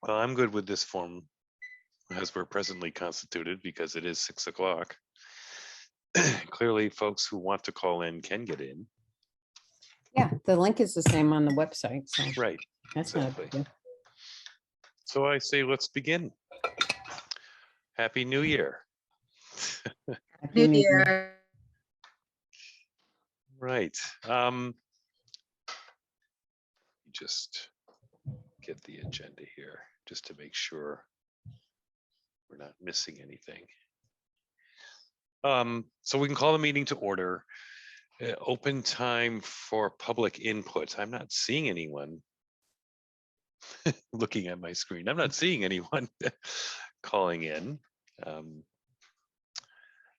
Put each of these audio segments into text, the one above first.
Well, I'm good with this form as we're presently constituted because it is 6 o'clock. Clearly, folks who want to call in can get in. Yeah, the link is the same on the website, so Right. that's not a Exactly. big deal. So I say, let's begin. Happy New Year. Happy New Year. Right. Just get the agenda here just to make sure we're not missing anything. So we can call the meeting to order. Open time for public input. I'm not seeing anyone looking at my screen. I'm not seeing anyone calling in.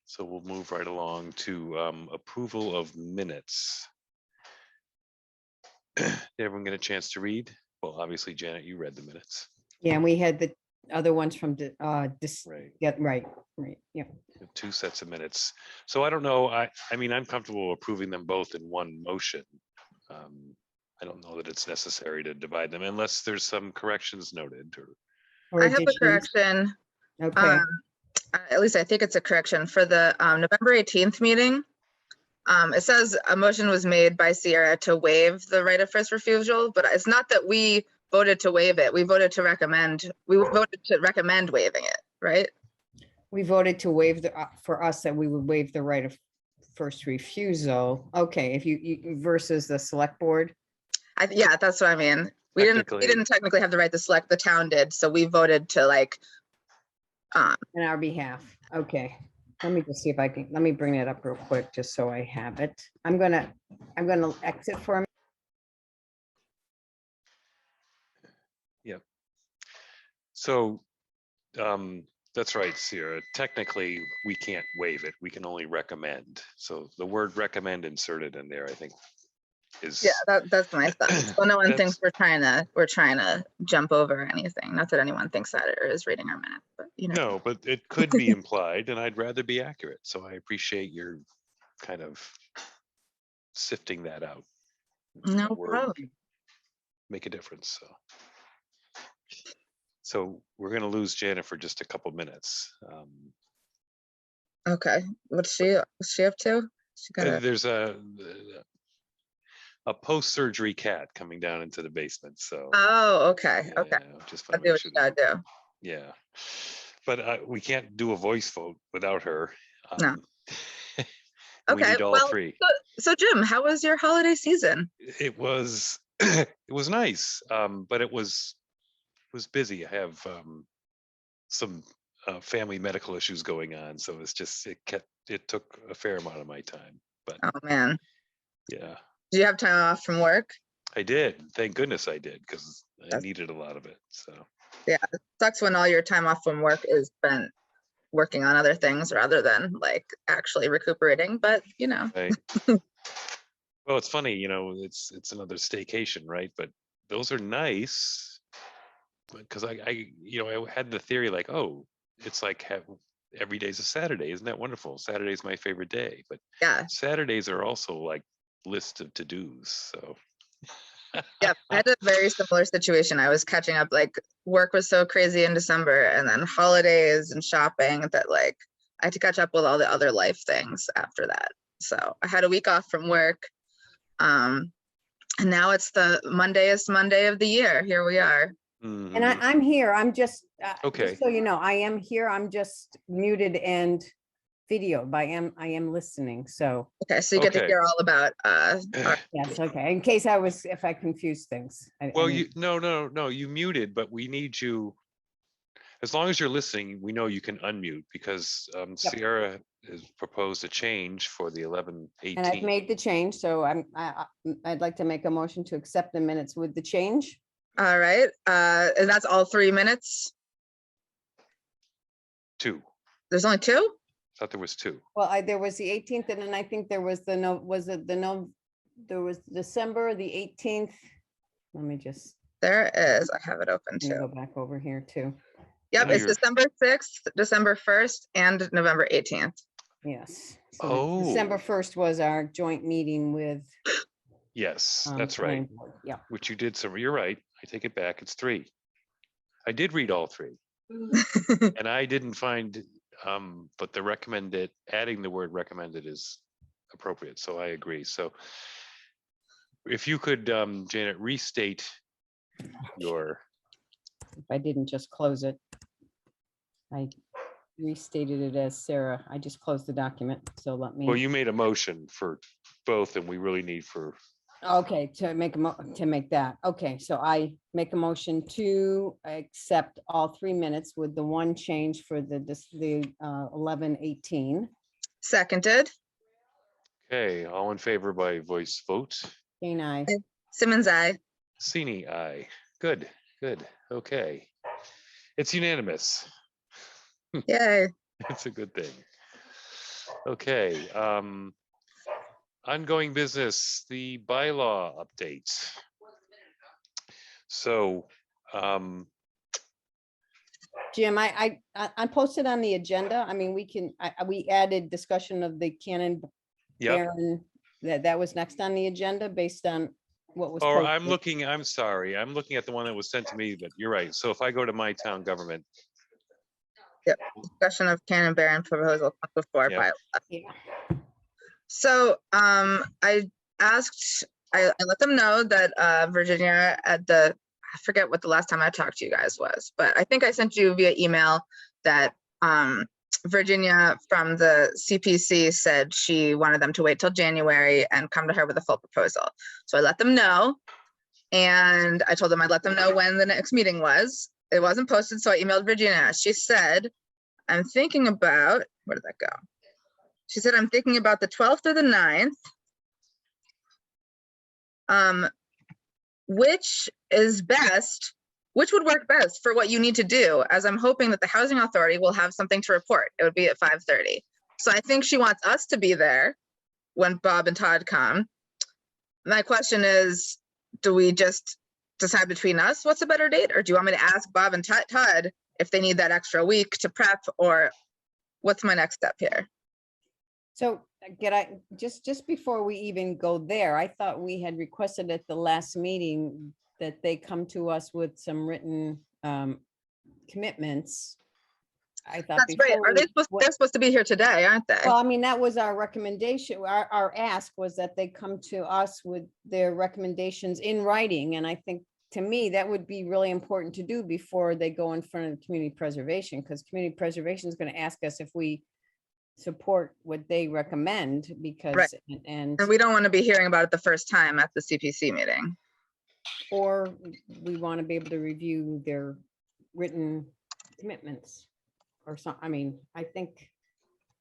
So we'll move right along to approval of minutes. Did everyone get a chance to read? Well, obviously, Janet, you read the minutes. Yeah, and we had the other ones from Right. yeah, right, yeah. 2 sets of minutes. So I don't know. I mean, I'm comfortable approving them both in one motion. I don't know that it's necessary to divide them unless there's some corrections noted. Or I have a additions. correction. Okay, At least I think it's a correction for the November 18th meeting. It says a motion was made by Sierra to waive the right of first refusal, but it's not that we voted to waive it. We voted to recommend. We voted to recommend waiving it, right? we voted to waive the, for us that we would waive the right of first refusal. Okay, if you versus the select board. Yeah, that's what I mean. We didn't technically have the right to select, the town did, so we voted to like. On our behalf. Okay, let me just see if I can, let me bring it up real quick, just so I have it. I'm gonna exit for a minute. Yep. So that's right, Sierra. Technically, we can't waive it. We can only recommend. So the word recommend inserted in there, I think, is. Yeah, that's my thought. So no one thinks we're trying to jump over anything. Not that anyone thinks that or is reading our minute, but you know. No, but it could be implied, and I'd rather be accurate. So I appreciate your kind of sifting that out. No That word problem. make a difference. So we're going to lose Janet for just a couple minutes. Okay, what's she up to? She got There's a post-surgery cat coming down into the basement. So. Oh, okay, Yeah, okay. just I'll do what you gotta do. Yeah, but we can't do a voice vote without her. No. We Okay, need all well, three. So Jim, how was your holiday season? It was it was nice, but it was busy. I have some family medical issues going on, so it's just it took a fair amount of my time. But Oh man, yeah, do you have time off from work? I did. Thank goodness I did, because I needed a lot of it. So yeah, it sucks when all your time off from work is spent working on other things rather than like actually recuperating, but you know. right. Well, it's funny, it's another staycation, right? But those are nice because I had the theory like, oh, it's like every day's a Saturday. Isn't that wonderful? Saturday's my favorite day, but yeah, Saturdays are also like list of to-dos. So yeah, I had a very similar situation. I was catching up, like work was so crazy in December and then holidays and shopping that like I had to catch up with all the other life things after that. So I had a week off from work. And now it's the Mondayest Monday of the year. Here we are. mhm. And I'm here. I'm just, Okay. just so you know, I am here. I'm just muted and videoed, but I am listening. So Okay, so you get to Okay. hear all about yes, okay. In case if I confuse things. Well, no, you muted, but we need you. As long as you're listening, we know you can unmute because Sierra has proposed a change for the 11/18. And I've made the change, so I'd like to make a motion to accept the minutes with the change. all right. And that's all 3 minutes. 2. There's only 2? I thought there was 2. Well, there was the 18th, and then I think there was there was December the 18th. Let me just There is. I have it open go too. back over here too. Yep, it's December 6th, December 1st, and November 18th. Yes. So December 1st was our joint meeting with. Yes, that's right. Yeah. Which you did. So you're right. I take it back. It's 3. I did read all three, and I didn't find, but adding the word recommended is appropriate, so I agree. So if you could, Janet, restate your, If I didn't just close it. I restated it as Sarah. I just closed the document, so let me. well, you made a motion for both, and we really need for, Okay, to make that. Okay, so I make a motion to accept all 3 minutes with the one change for the 11:18. Seconded. okay, all in favor by voice vote? Jane, I. Simmons, aye. Sini, aye. Good, good, okay. It's unanimous. Yay. It's a good thing. Okay, ongoing business, the bylaw updates. So, Jim, I posted on the agenda. I mean, we added discussion of the Cannon yep. Barron. That was next on the agenda based on what was. Or posted. I'm sorry, I'm looking at the one that was sent to me, but you're right. So if I go to my town government. Yep. Discussion of Cannon Barron proposal before Yep. bylaw. Yeah. So I let them know that Virginia I forget what the last time I talked to you guys was, but I think I sent you via email that Virginia from the CPC said she wanted them to wait till January and come to her with a full proposal. So I let them know, and I told them I'd let them know when the next meeting was. It wasn't posted, so I emailed Virginia. She said, I'm thinking about, where did that go? She said, I'm thinking about the 12th or the 9th. Which is best, which would work best for what you need to do, as I'm hoping that the housing authority will have something to report. It would be at 5:30. So I think she wants us to be there when Bob and Todd come. My question is, do we just decide between us what's a better date? Or do you want me to ask Bob and Todd if they need that extra week to prep, or what's my next step here? So just before we even go there, I thought we had requested at the last meeting that they come to us with some written commitments. I thought. That's right. Are they supposed, they're supposed to be here today, aren't they? Well, I mean, that was our recommendation. Our ask was that they come to us with their recommendations in writing. And I think, to me, that would be really important to do before they go in front of community preservation, because community preservation is going to ask us if we support what they recommend, because Right. And we don't want to be hearing about it the first time at the CPC meeting. Or we want to be able to review their written commitments or something. I mean, I think,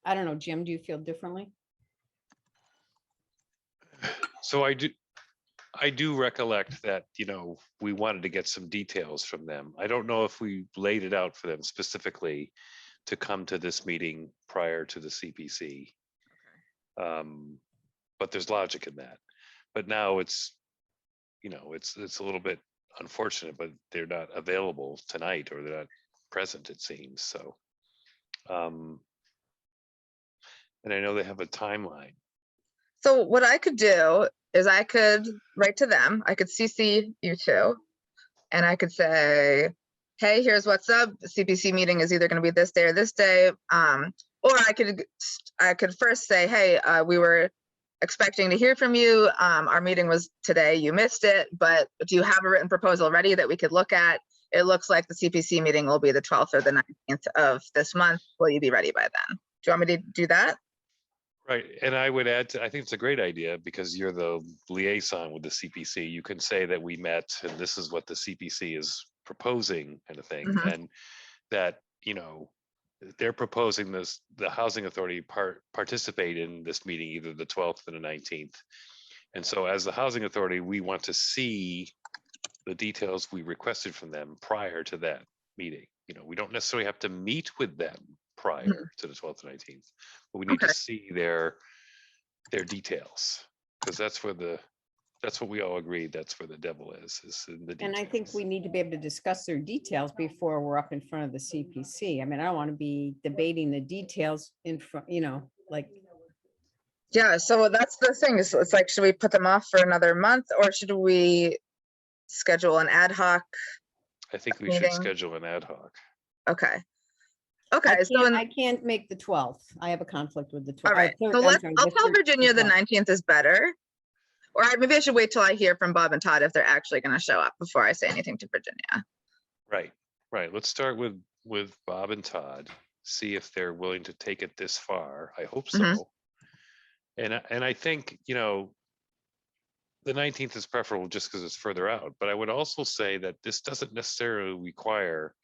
I don't know, Jim, do you feel differently? So I do recollect that, we wanted to get some details from them. I don't know if we laid it out for them specifically to come to this meeting prior to the CPC. But there's logic in that. But now it's a little bit unfortunate, but they're not available tonight, or they're not present, it seems. So, and I know they have a timeline. So what I could do is I could write to them. I could CC you two, and I could say, hey, here's what's up. The CPC meeting is either going to be this day or this day. Or I could first say, hey, we were expecting to hear from you. Our meeting was today. You missed it, but do you have a written proposal ready that we could look at? It looks like the CPC meeting will be the 12th or the 19th of this month. Will you be ready by then? Do you want me to do that? Right. And I would add, I think it's a great idea, because you're the liaison with the CPC. You can say that we met and this is what the CPC is proposing, kind of thing. Mhm. And that, they're proposing this, the housing authority participate in this meeting, either the 12th or the 19th. And so as the housing authority, we want to see the details we requested from them prior to that meeting. We don't necessarily have to meet with them prior to the 12th and 19th, but we need to see their details, because that's what we all agreed, that's where the devil is in the details. And I think we need to be able to discuss their details before we're up in front of the CPC. I mean, I don't want to be debating the details in front, like. Yeah, so that's the thing. It's like, should we put them off for another month, or should we schedule an ad hoc? I think we should Meeting. schedule an ad hoc. Okay. I Okay, so can't, in- I can't make the 12th. I have a conflict with the 12th. all right, so I'll tell Virginia the 19th is better. Or maybe I should wait till I hear from Bob and Todd if they're actually going to show up before I say anything to Virginia. Right. Let's start with Bob and Todd, see if they're willing to take it this far. I hope so. Mhm. And I think, you know, the 19th is preferable just because it's further out. But I would also say that this doesn't necessarily require,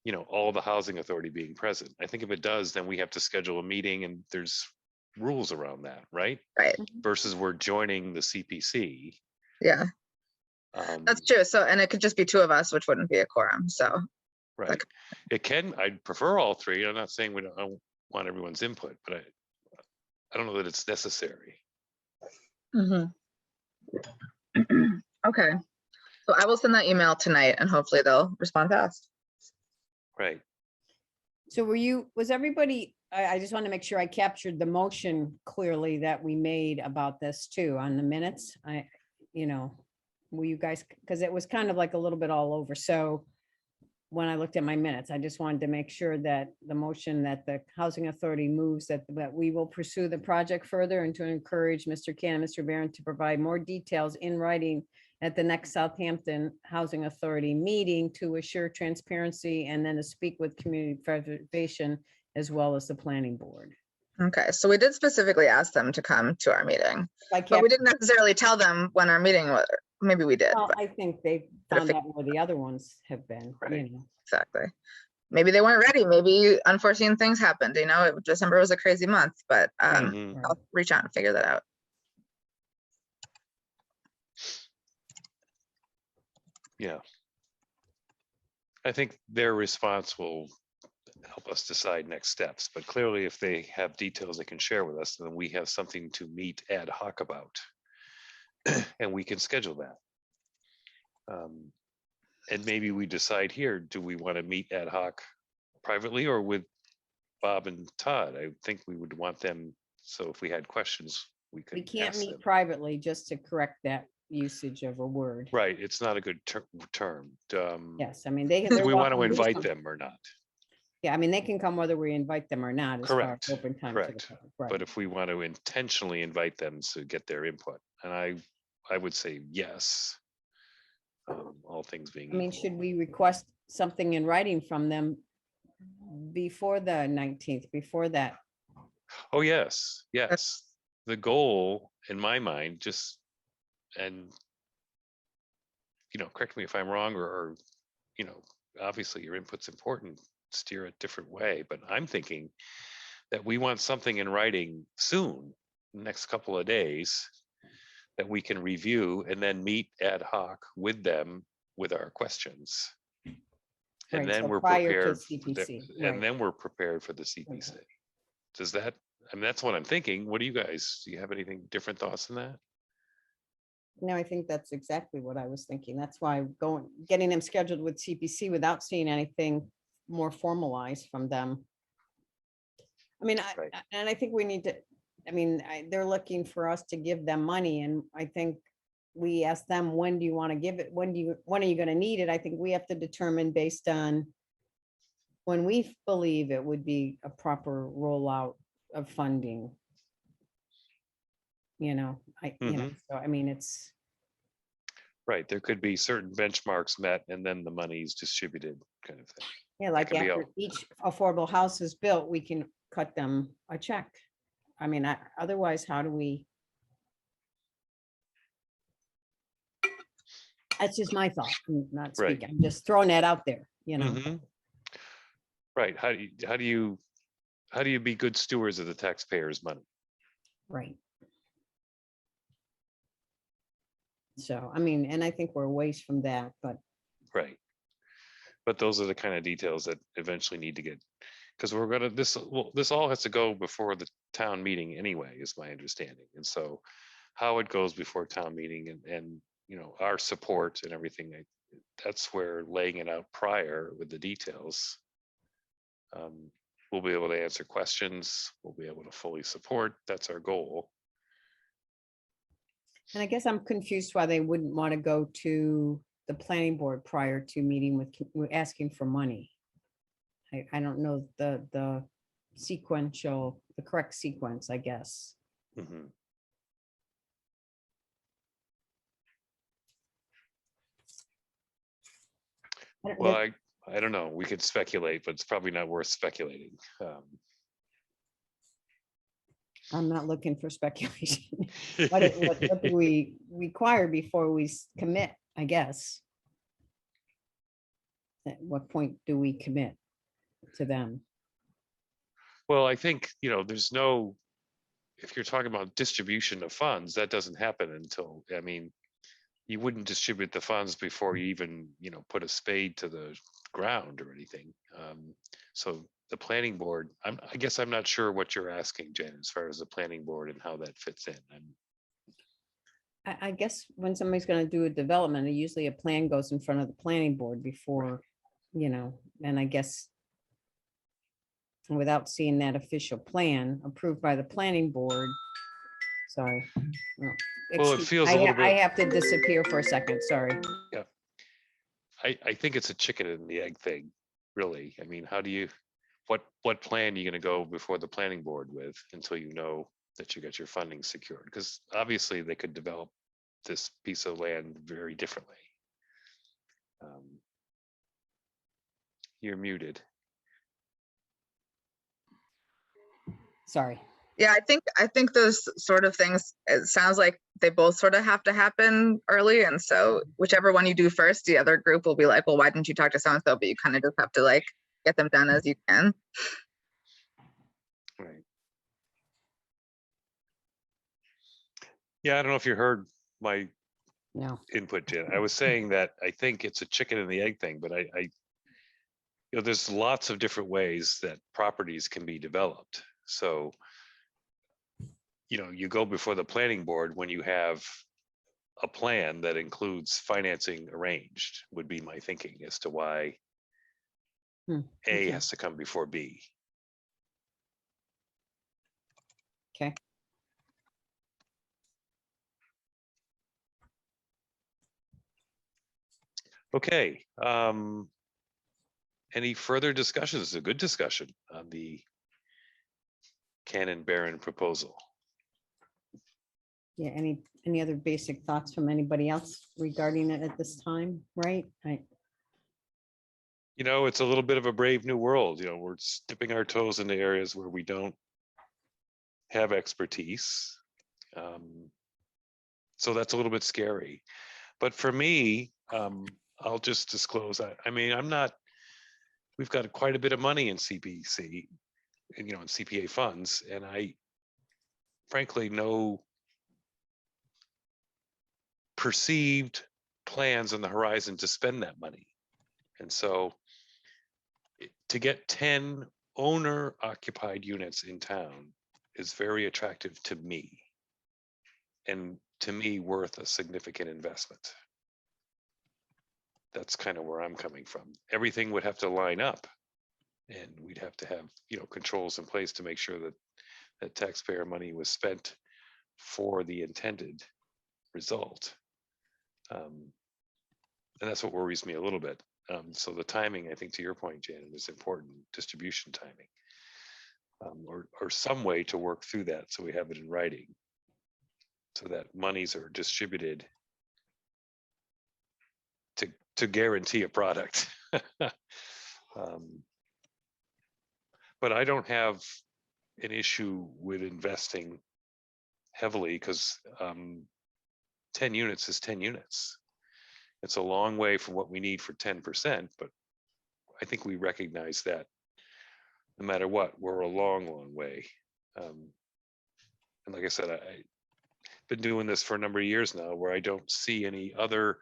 you know, all the housing authority being present. I think if it does, then we have to schedule a meeting and there's rules around that, right? Right. Versus we're joining the CPC. Yeah, that's true. So, and it could just be two of us, which wouldn't be a quorum. So, Right. It can, I'd prefer all three. I'm not saying I don't want everyone's input, but I don't know that it's necessary. okay. So I will send that email tonight and hopefully they'll respond fast. Right. So was everybody, I just want to make sure I captured the motion clearly that we made about this too on the minutes. Were you guys, because it was kind of like a little bit all over. So when I looked at my minutes, I just wanted to make sure that the motion that the Housing Authority moves that we will pursue the project further and to encourage Mr. Can and Mr. Barron to provide more details in writing at the next Southampton Housing Authority meeting to assure transparency and then to speak with community preservation as well as the planning board. Okay, so we did specifically ask them to come to our meeting, but we didn't necessarily tell them when our meeting was. Maybe we did. Well, But I think they found out where the other ones have been, Right. exactly. Maybe they weren't ready. Maybe unforeseen things happened. You know, December was a crazy month, but Mhm. I'll reach out and figure that out. Yeah. I think their response will help us decide next steps, but clearly if they have details they can share with us, then we have something to meet ad hoc about. And we can schedule that. And maybe we decide here, do we want to meet ad hoc privately or with Bob and Todd? I think we would want them, so if we had questions, we could We can't ask meet them. privately, just to correct that usage of a word. Right, it's not a good term. Yes, I mean, they. Do they're we want to welcome invite come. them or not? Yeah, I mean, they can come whether we invite them or not. As far as Correct, open time to the correct. public, right. But if we want to intentionally invite them to get their input, and I would say yes. All things being I mean, equal. should we request something in writing from them before the 19th, before that? Oh, yes, yes. The goal in my mind, just, and, you know, correct me if I'm wrong, or, you know, obviously your input's important, steer a different way, but I'm thinking that we want something in writing soon, next couple of days, that we can review and then meet ad hoc with them with our questions. And Right, then so we're prior to prepared, CPC, right. and then we're prepared for the CPC. Does that, I mean, that's what I'm thinking. What do you guys, do you have anything different thoughts than that? No, I think that's exactly what I was thinking. That's why getting them scheduled with CPC without seeing anything more formalized from them. I mean, Right. and I think we need to, I mean, they're looking for us to give them money, and I think we ask them, when do you want to give it? When are you going to need it? I think we have to determine based on when we believe it would be a proper rollout of funding. You know, so I mean, it's. Right, there could be certain benchmarks met and then the money's distributed kind of thing. Yeah, like could be after each affordable house is built, we can cut them a check. I mean, otherwise, how do we? That's just my thought. I'm not Right. speaking. I'm just throwing that out there, you know. Mhm. Right, how do you be good stewards of the taxpayers' money? Right. So, I mean, and I think we're a ways from that, but Right. But those are the kind of details that eventually need to get, because we're gonna, this all has to go before the town meeting anyway, is my understanding. And so how it goes before town meeting and you know, our support and everything, that's where laying it out prior with the details. We'll be able to answer questions, we'll be able to fully support, that's our goal. and I guess I'm confused why they wouldn't want to go to the planning board prior to meeting with, asking for money. I don't know the sequential, the correct sequence, I guess. Mhm. Well, I don't know. We could speculate, but it's probably not worth speculating. I'm not looking for speculation. What do we require before we commit, I guess? At what point do we commit to them? Well, I think, there's no, if you're talking about distribution of funds, that doesn't happen until, I mean, you wouldn't distribute the funds before you even, put a spade to the ground or anything. So the planning board, I guess I'm not sure what you're asking, Jen, as far as the planning board and how that fits in. I guess when somebody's gonna do a development, usually a plan goes in front of the planning board before, and I guess without seeing that official plan approved by the planning board. Sorry. Well, it feels a little I bit, have to disappear for a second, sorry. I think it's a chicken and the egg thing, really. I mean, what plan are you going to go before the planning board with until you know that you got your funding secured? Because obviously they could develop this piece of land very differently. You're muted. Sorry. Yeah, I think those sort of things, it sounds like they both sort of have to happen early. And so whichever one you do first, the other group will be like, well, why didn't you talk to so-and-so? But you kind of just have to like get them done as you can. Right. Yeah, I don't know if you heard my No. input, Jen. I was saying that I think it's a chicken and the egg thing, but there's lots of different ways that properties can be developed. So, you go before the planning board when you have a plan that includes financing arranged, would be my thinking as to why A Okay. has to come before B. Okay. Okay. Any further discussions? It's a good discussion on the Cannon Barron proposal. Yeah, any other basic thoughts from anybody else regarding it at this time, right? It's a little bit of a brave new world. We're dipping our toes into areas where we don't have expertise. So that's a little bit scary. But for me, I'll just disclose, we've got quite a bit of money in CPC, in CPA funds, and I frankly know perceived plans on the horizon to spend that money. And so to get 10 owner occupied units in town is very attractive to me, and to me worth a significant investment. That's kind of where I'm coming from. Everything would have to line up, and we'd have to have controls in place to make sure that taxpayer money was spent for the intended result. And that's what worries me a little bit. So the timing, I think, to your point, Janet, is important. Distribution timing, or some way to work through that, so we have it in writing, so that monies are distributed to guarantee a product. But I don't have an issue with investing heavily, because 10 units is 10 units. It's a long way from what we need for 10%, but I think we recognize that no matter what, we're a long, long way. And like I said, I've been doing this for a number of years now, where I don't see any other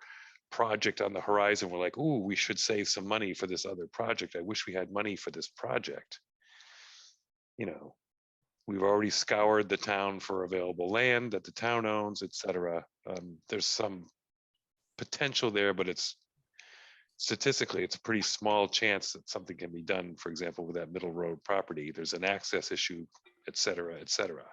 project on the horizon. We're like, ooh, we should save some money for this other project. I wish we had money for this project. We've already scoured the town for available land that the town owns, etc. There's some potential there, but statistically, it's a pretty small chance that something can be done. For example, with that Middle Road property, there's an access issue, etc., etc.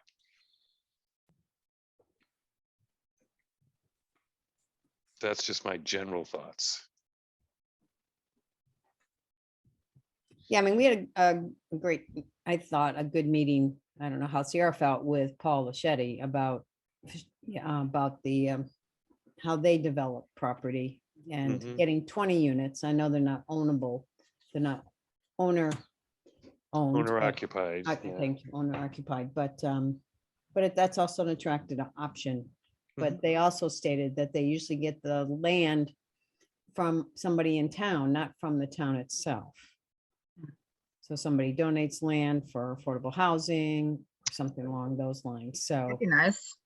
that's just my general thoughts. Yeah, I mean, we had a great, I thought, a good meeting. I don't know how Sierra felt with Paul Lachetti about, yeah, about the, how they develop property and Mhm. getting 20 units. I know they're not ownable. They're not owner owned. Owner but- occupied. Yeah. Thank you, owner occupied, but that's also an attractive option. But Mhm. they also stated that they usually get the land from somebody in town, not from the town itself. So somebody donates land for affordable housing, something along those lines. So, That'd be nice.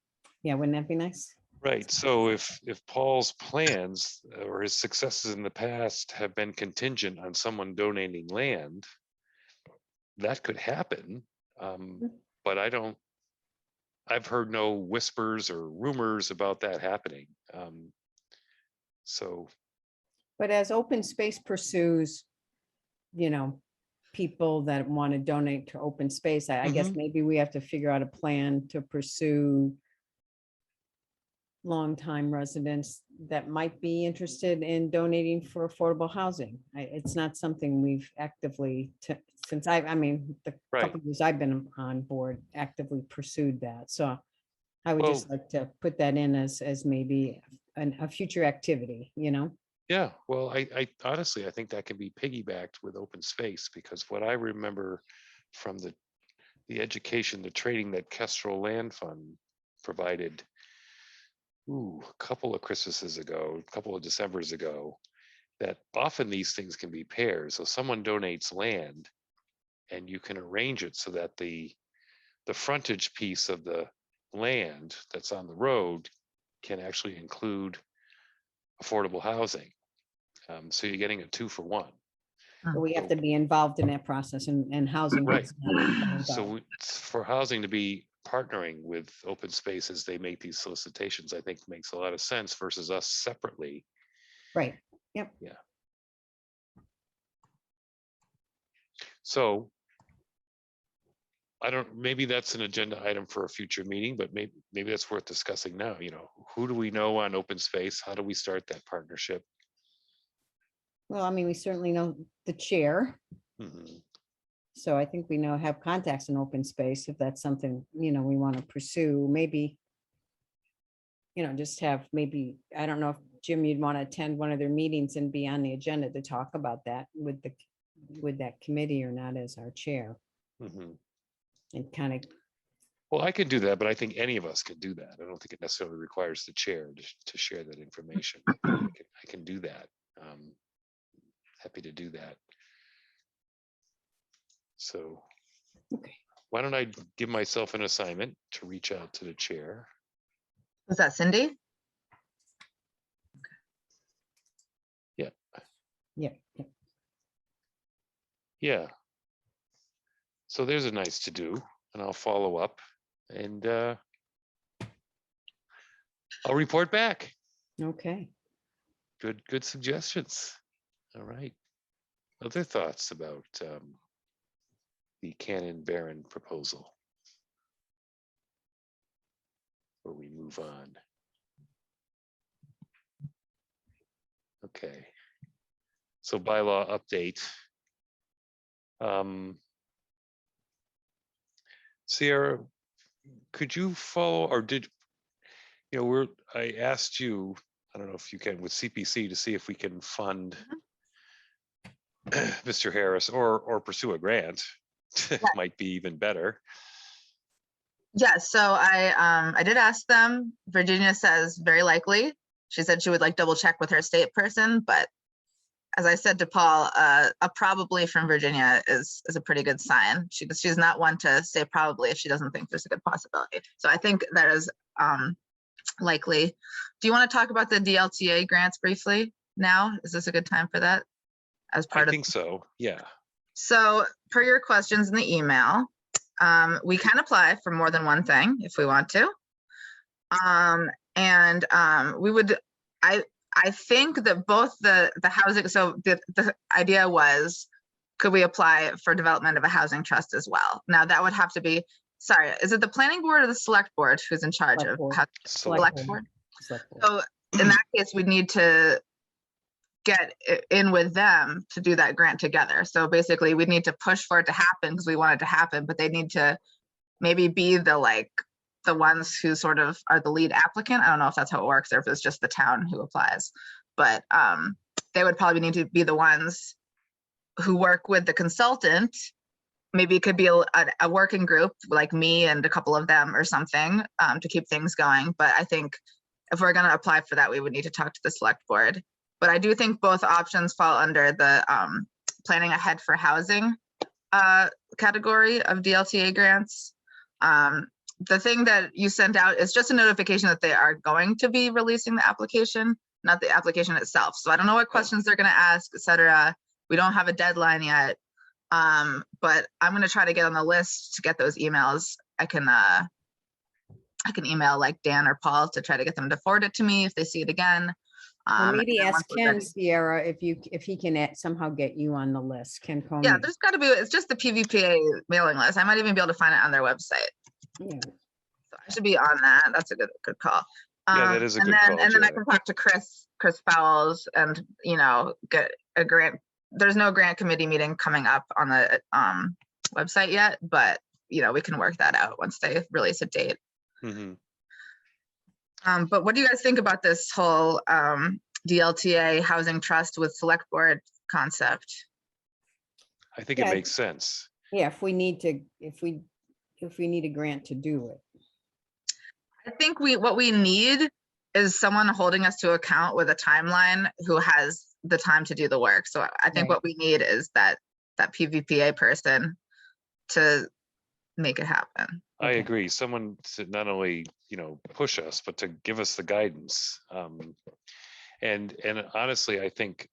yeah, wouldn't that be nice? Right. So if Paul's plans or his successes in the past have been contingent on someone donating land, that could happen. But I've heard no whispers or rumors about that happening. So But as open space pursues, people that want to donate to open space, I guess Mhm. maybe we have to figure out a plan to pursue longtime residents that might be interested in donating for affordable housing. It's not something we've actively, since I mean, the Right. couple of years I've been on board, actively pursued that. So I would just Well- like to put that in as maybe a future activity, yeah, well, I honestly, I think that can be piggybacked with open space, because what I remember from the education, the training that Kestrel Land Fund provided, a couple of Christmases ago, a couple of Decembers ago, that often these things can be pairs. So someone donates land and you can arrange it so that the frontage piece of the land that's on the road can actually include affordable housing. So you're getting a 2-for-1. but we have to be involved in that process and housing. Right. has not been involved. So for housing to be partnering with open space as they make these solicitations, I think makes a lot of sense versus us separately. Right, yep. Yeah. So I don't, maybe that's an agenda item for a future meeting, but maybe that's worth discussing now. Who do we know on open space? How do we start that partnership? Well, I mean, we certainly know the chair. Mhm. So I think we have contacts in open space, if that's something, we want to pursue, maybe. Just have maybe, I don't know if Jim, you'd want to attend one of their meetings and be on the agenda to talk about that with that committee or not as our chair Mhm. and kind of, Well, I could do that, but I think any of us could do that. I don't think it necessarily requires the chair to share that information. I can do that. Happy to do that. So okay. why don't I give myself an assignment to reach out to the chair? Was that Cindy? Yeah. Yeah. So there's a nice to do, and I'll follow up and I'll report back. Okay. Good suggestions. All right. Other thoughts about the Cannon Barron proposal before we move on? Okay. So bylaw update. Sierra, could you follow, or I asked you, I don't know if you can with CPC to see if we can fund Mr. Harris or pursue a grant. Might be even better. Yeah, so I did ask them. Virginia says very likely. She said she would like double check with her state person, but as I said to Paul, a probably from Virginia is a pretty good sign. She's not one to say probably if she doesn't think there's a good possibility. So I think that is likely. Do you want to talk about the DLTA grants briefly now? Is this a good time for that? As part I think so, yeah. So per your questions in the email, we can apply for more than one thing if we want to. We would, I think that both the housing, so the idea was, could we apply for development of a housing trust as well? Now that would have to be, sorry, is it the planning board or the select board who's in charge Select of board. select board? Select board. So in that case, we'd need to get in with them to do that grant together. So basically we'd need to push for it to happen because we want it to happen, but they need to maybe be the ones who sort of are the lead applicant. I don't know if that's how it works or if it's just the town who applies, but they would probably need to be the ones who work with the consultant. Maybe it could be a working group like me and a couple of them or something to keep things going. But I think if we're going to apply for that, we would need to talk to the select board. But I do think both options fall under the planning ahead for housing category of DLTA grants. The thing that you sent out is just a notification that they are going to be releasing the application, not the application itself. So I don't know what questions they're going to ask, et cetera. We don't have a deadline yet, but I'm going to try to get on the list to get those emails. I can email like Dan or Paul to try to get them to forward it to me if they see it again. Well, maybe and then ask once we're Ken, ready- Sierra, if he can somehow get you on the list. Ken Coney. Yeah, there's got to be, it's just the PVPA mailing list. I might even be able to find it on their website. Yeah. So I should be on that. That's a good call. Yeah, that is a and good then, call, And then I Janet. can talk to Chris Fowles and, get a grant. There's no grant committee meeting coming up on the website yet, but, we can work that out once they release a date. Mhm. But what do you guys think about this whole DLTA housing trust with select board concept? I think Yeah, it makes sense. Yeah, if we need a grant to do it. I think what we need is someone holding us to account with a timeline who has the time to do the work. So I think Right. what we need is that PVPA person to make it happen. I Okay. agree. Someone to not only, push us, but to give us the guidance. And honestly, I think,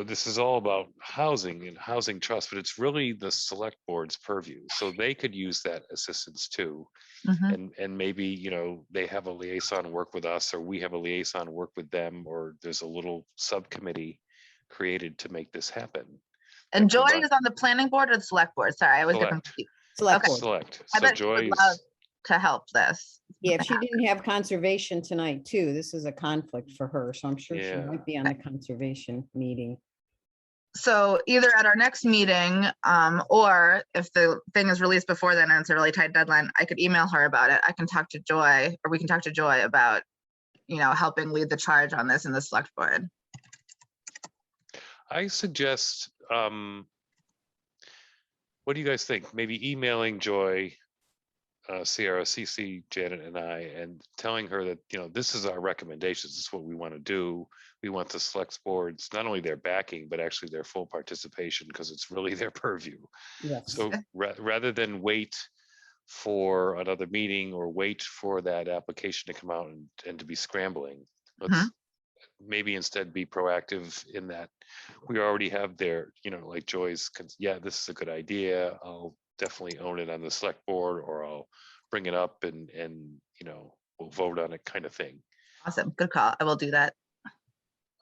this is all about housing and housing trust, but it's really the select board's purview. So they could use that assistance too. Mhm. And maybe, they have a liaison work with us, or we have a liaison work with them, or there's a little subcommittee created to make this happen. And Joy combine- is on the planning board or the select board? Sorry, I was Select. confused. Select Okay. board. Select. I So bet she would Joy's, love to help this. Yeah, if she didn't have conservation tonight too, this is a conflict for her, so I'm sure she Yeah. might be on the conservation meeting. So either at our next meeting, or if the thing is released before then and it's a really tight deadline, I could email her about it. I can talk to Joy, or we can talk to Joy about, helping lead the charge on this in the select board. I suggest, what do you guys think? Maybe emailing Joy, Sierra, CC, Janet, and I, and telling her that, this is our recommendations. This is what we want to do. We want the select boards, not only their backing, but actually their full participation, because it's really their purview. Yes. So rather than wait for another meeting or wait for that application to come out and to be scrambling, let's maybe instead be proactive in that we already have their, like Joy's, yeah, this is a good idea. I'll definitely own it on the select board, or I'll bring it up and we'll vote on it, kind of thing. Awesome. Good call. I will do that.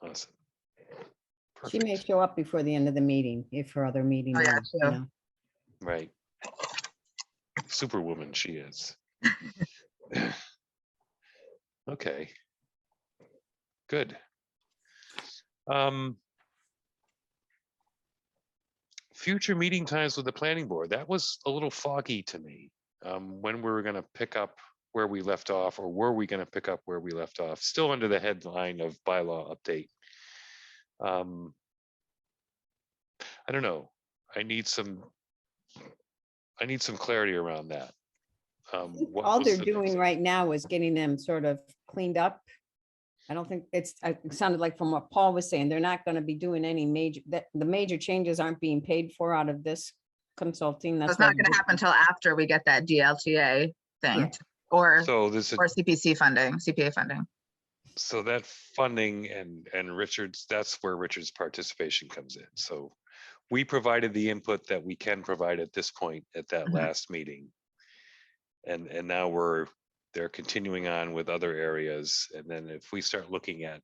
Awesome. She may Perfect. show up before the end of the meeting if her other meeting. Oh, yeah, runs, you true. know. Right. Superwoman she is. Okay. Good. Future meeting times with the planning board. That was a little foggy to me. When we were going to pick up where we left off, or were we going to pick up where we left off? Still under the headline of bylaw update. I don't know. I need some clarity around that. What All was they're the doing next- right now is getting them sort of cleaned up. I don't think it sounded like from what Paul was saying, they're not going to be doing any the major changes aren't being paid for out of this consulting. That's It's not why going to happen until after we get that DLTA thing, Yeah. or So this is CPA funding. so that funding and Richard's, that's where Richard's participation comes in. So we provided the input that we can provide at this point at that Mhm. last meeting. And now they're continuing on with other areas. And then if we start looking at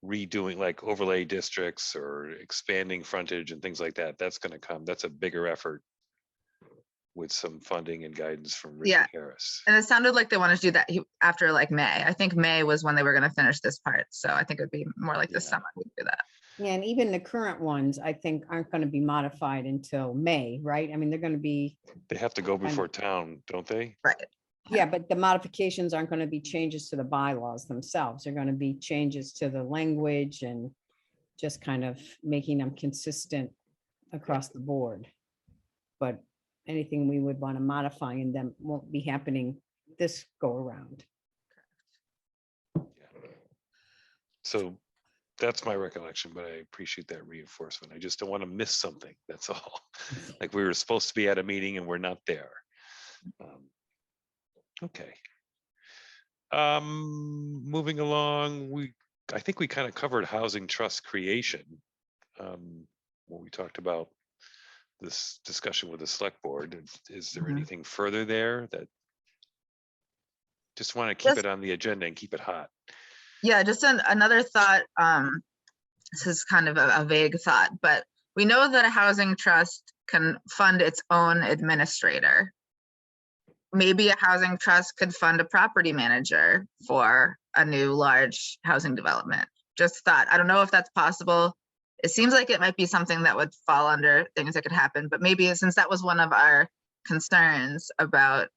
redoing like overlay districts or expanding frontage and things like that, that's going to come. That's a bigger effort with some funding and guidance from Yeah. Richard Harris. And it sounded like they wanted to do that after like May. I think May was when they were going to finish this part. So I think it would be more like this Yeah. summer we'd do that. Yeah, and even the current ones, I think, aren't going to be modified until May, right? I mean, they're going to be, They have to go before town, don't they? Right. yeah, but the modifications aren't going to be changes to the bylaws themselves. They're going to be changes to the language and just kind of making them consistent across the board. But anything we would want to modify in them won't be happening this go around. So that's my recollection, but I appreciate that reinforcement. I just don't want to miss something. That's all. Like we were supposed to be at a meeting and we're not there. Okay. Moving along, I think we kind of covered housing trust creation when we talked about this discussion with the select board. Is there anything further there that just want to keep Just- it on the agenda and keep it hot? Yeah, just another thought. This is kind of a vague thought, but we know that a housing trust can fund its own administrator. Maybe a housing trust could fund a property manager for a new large housing development. Just thought, I don't know if that's possible. It seems like it might be something that would fall under things that could happen, but maybe since that was one of our concerns about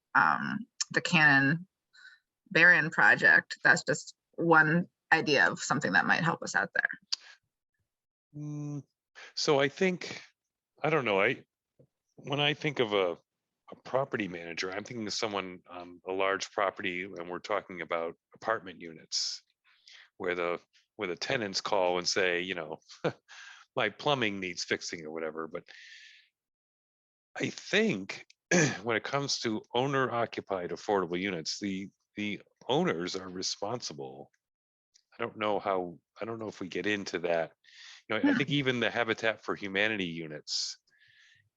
the Cannon Barron project, that's just one idea of something that might help us out there. So I think, I don't know, when I think of a property manager, I'm thinking of someone on a large property, and we're talking about apartment units where the tenants call and say, you know, my plumbing needs fixing or whatever. But I think when it comes to owner occupied affordable units, the owners are responsible. I don't know if we get into that. You know, I think even the Habitat for Humanity units,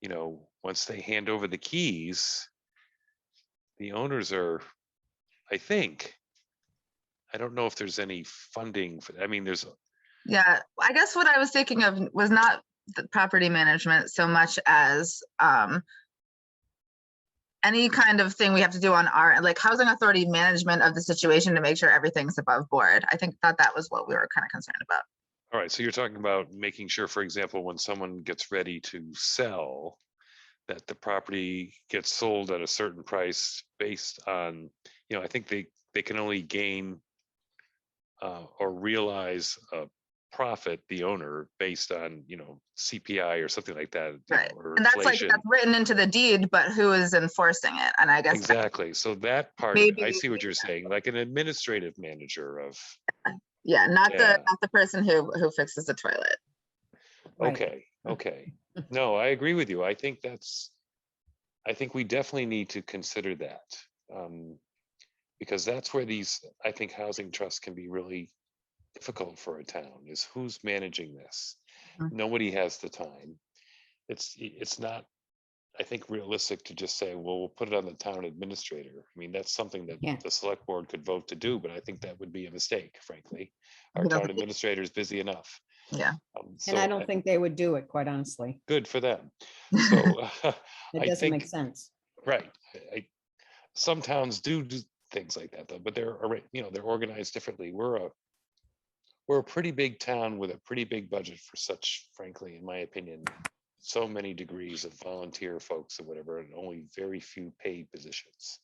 you know, once they hand over the keys, the owners are, I think, I don't know if there's any funding for, I mean, there's. Yeah, I guess what I was thinking of was not the property management so much as any kind of thing we have to do on our, like housing authority management of the situation to make sure everything's above board. I thought that was what we were kind of concerned about. All right, so you're talking about making sure, for example, when someone gets ready to sell, that the property gets sold at a certain price based on, you know, I think they can only gain or realize a profit, the owner, based on, you know, CPI or something like that. Right. Or And that's like, inflation. that's written into the deed, but who is enforcing it? And I guess Exactly. So that part, of it, I maybe- see what you're saying, like an administrative manager of. yeah, not Yeah. the person who fixes the toilet. Right. Okay. No, I agree with you. I think we definitely need to consider that. Because that's where these, I think housing trusts can be really difficult for a town, is who's managing this. Mhm. Nobody has the time. It's not, I think, realistic to just say, well, we'll put it on the town administrator. I mean, that's something that Yeah. the select board could vote to do, but I think that would be a mistake, frankly. Our You don't town think- administrator is busy enough. Yeah. And So I don't think they would do it, quite honestly. good for them. So It I doesn't make think, sense. right. Some towns do things like that, though, but they're organized differently. We're a pretty big town with a pretty big budget for such, frankly, in my opinion, so many degrees of volunteer folks or whatever, and only very few paid positions.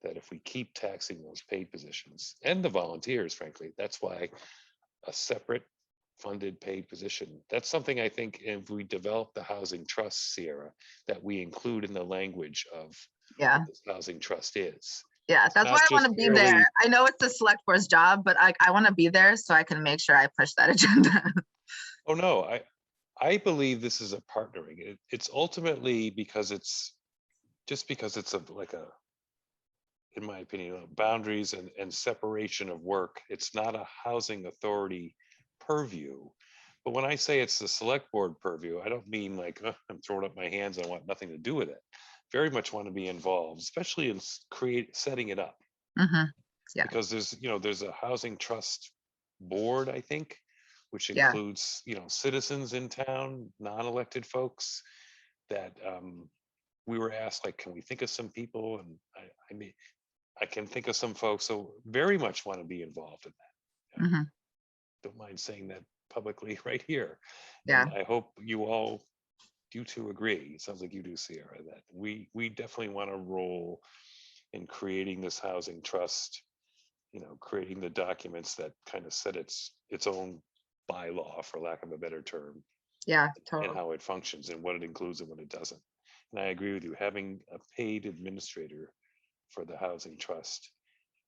That if we keep taxing those paid positions and the volunteers, frankly, that's why a separate funded paid position, that's something I think if we develop the housing trust, Sierra, that we include in the language of Yeah. what this housing trust is. Yeah, that's not why I want to just be merely- there. I know it's the select board's job, but I want to be there so I can make sure I push that agenda. Oh, no, I believe this is a partnering. It's ultimately because it's in my opinion, boundaries and separation of work. It's not a housing authority purview. But when I say it's the select board purview, I don't mean like, I'm throwing up my hands, I want nothing to do with it. Very much want to be involved, especially in setting it up. Mhm. Yeah. Because there's a housing trust board, I think, which Yeah. includes, citizens in town, non-elected folks that we were asked, like, can we think of some people? And I mean, I can think of some folks, so very much want to be involved in that. Mhm. Don't mind saying that publicly right here. Yeah. And I hope you all do too agree. It sounds like you do, Sierra, that we definitely want to roll in creating this housing trust, creating the documents that kind of set its own bylaw, for lack of a better term, Yeah, and totally. how it functions and what it includes and what it doesn't. And I agree with you, having a paid administrator for the housing trust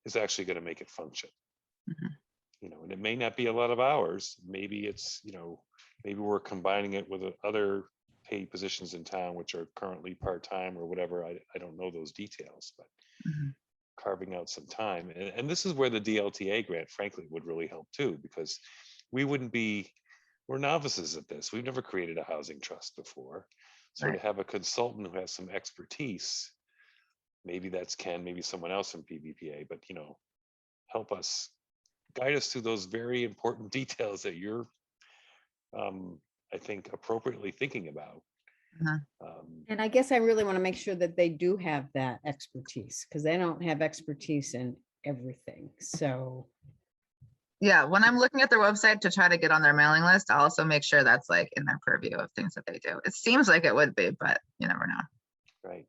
is actually going to make it function. Mhm. And it may not be a lot of hours. Maybe it's, maybe we're combining it with other paid positions in town, which are currently part-time or whatever. I don't know those details, but Mhm. carving out some time. And this is where the DLTA grant, frankly, would really help too, because we're novices at this. We've never created a housing trust before. So Right. to have a consultant who has some expertise, maybe that's Ken, maybe someone else in PVPA, but help us, guide us through those very important details that you're, I think, appropriately thinking about. Uh-huh. And I guess I really want to make sure that they do have that expertise, because they don't have expertise in everything. So, Yeah, when I'm looking at their website to try to get on their mailing list, I'll also make sure that's like in their purview of things that they do. It seems like it would be, but you never know. Right.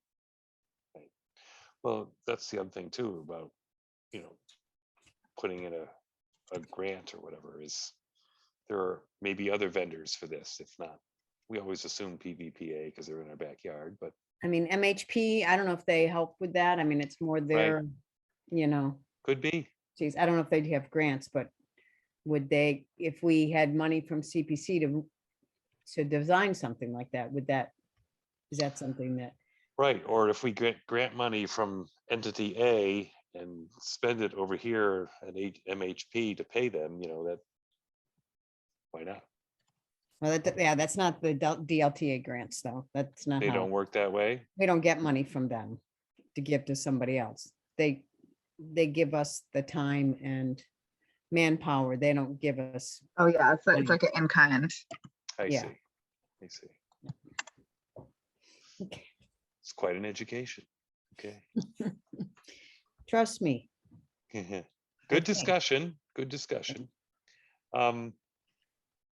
Well, that's the other thing too about, putting in a grant or whatever, is there are maybe other vendors for this. If not, we always assume PVPA because they're in our backyard, but I mean, MHP, I don't know if they help with that. I mean, it's more their, could be. geez, I don't know if they'd have grants, but would they, if we had money from CPC to design something like that, is that something that, Right. Or if we get grant money from entity A and spend it over here at MHP to pay them, that, why not? well, yeah, that's not the DLTA grants though. That's not They how, don't work that way. we don't get money from them to give to somebody else. They give us the time and manpower. They don't give us, Oh yeah, it's like an in kind. I Yeah. see. I see. okay, It's quite an education. Okay. trust me. Good Okay. discussion. Good discussion.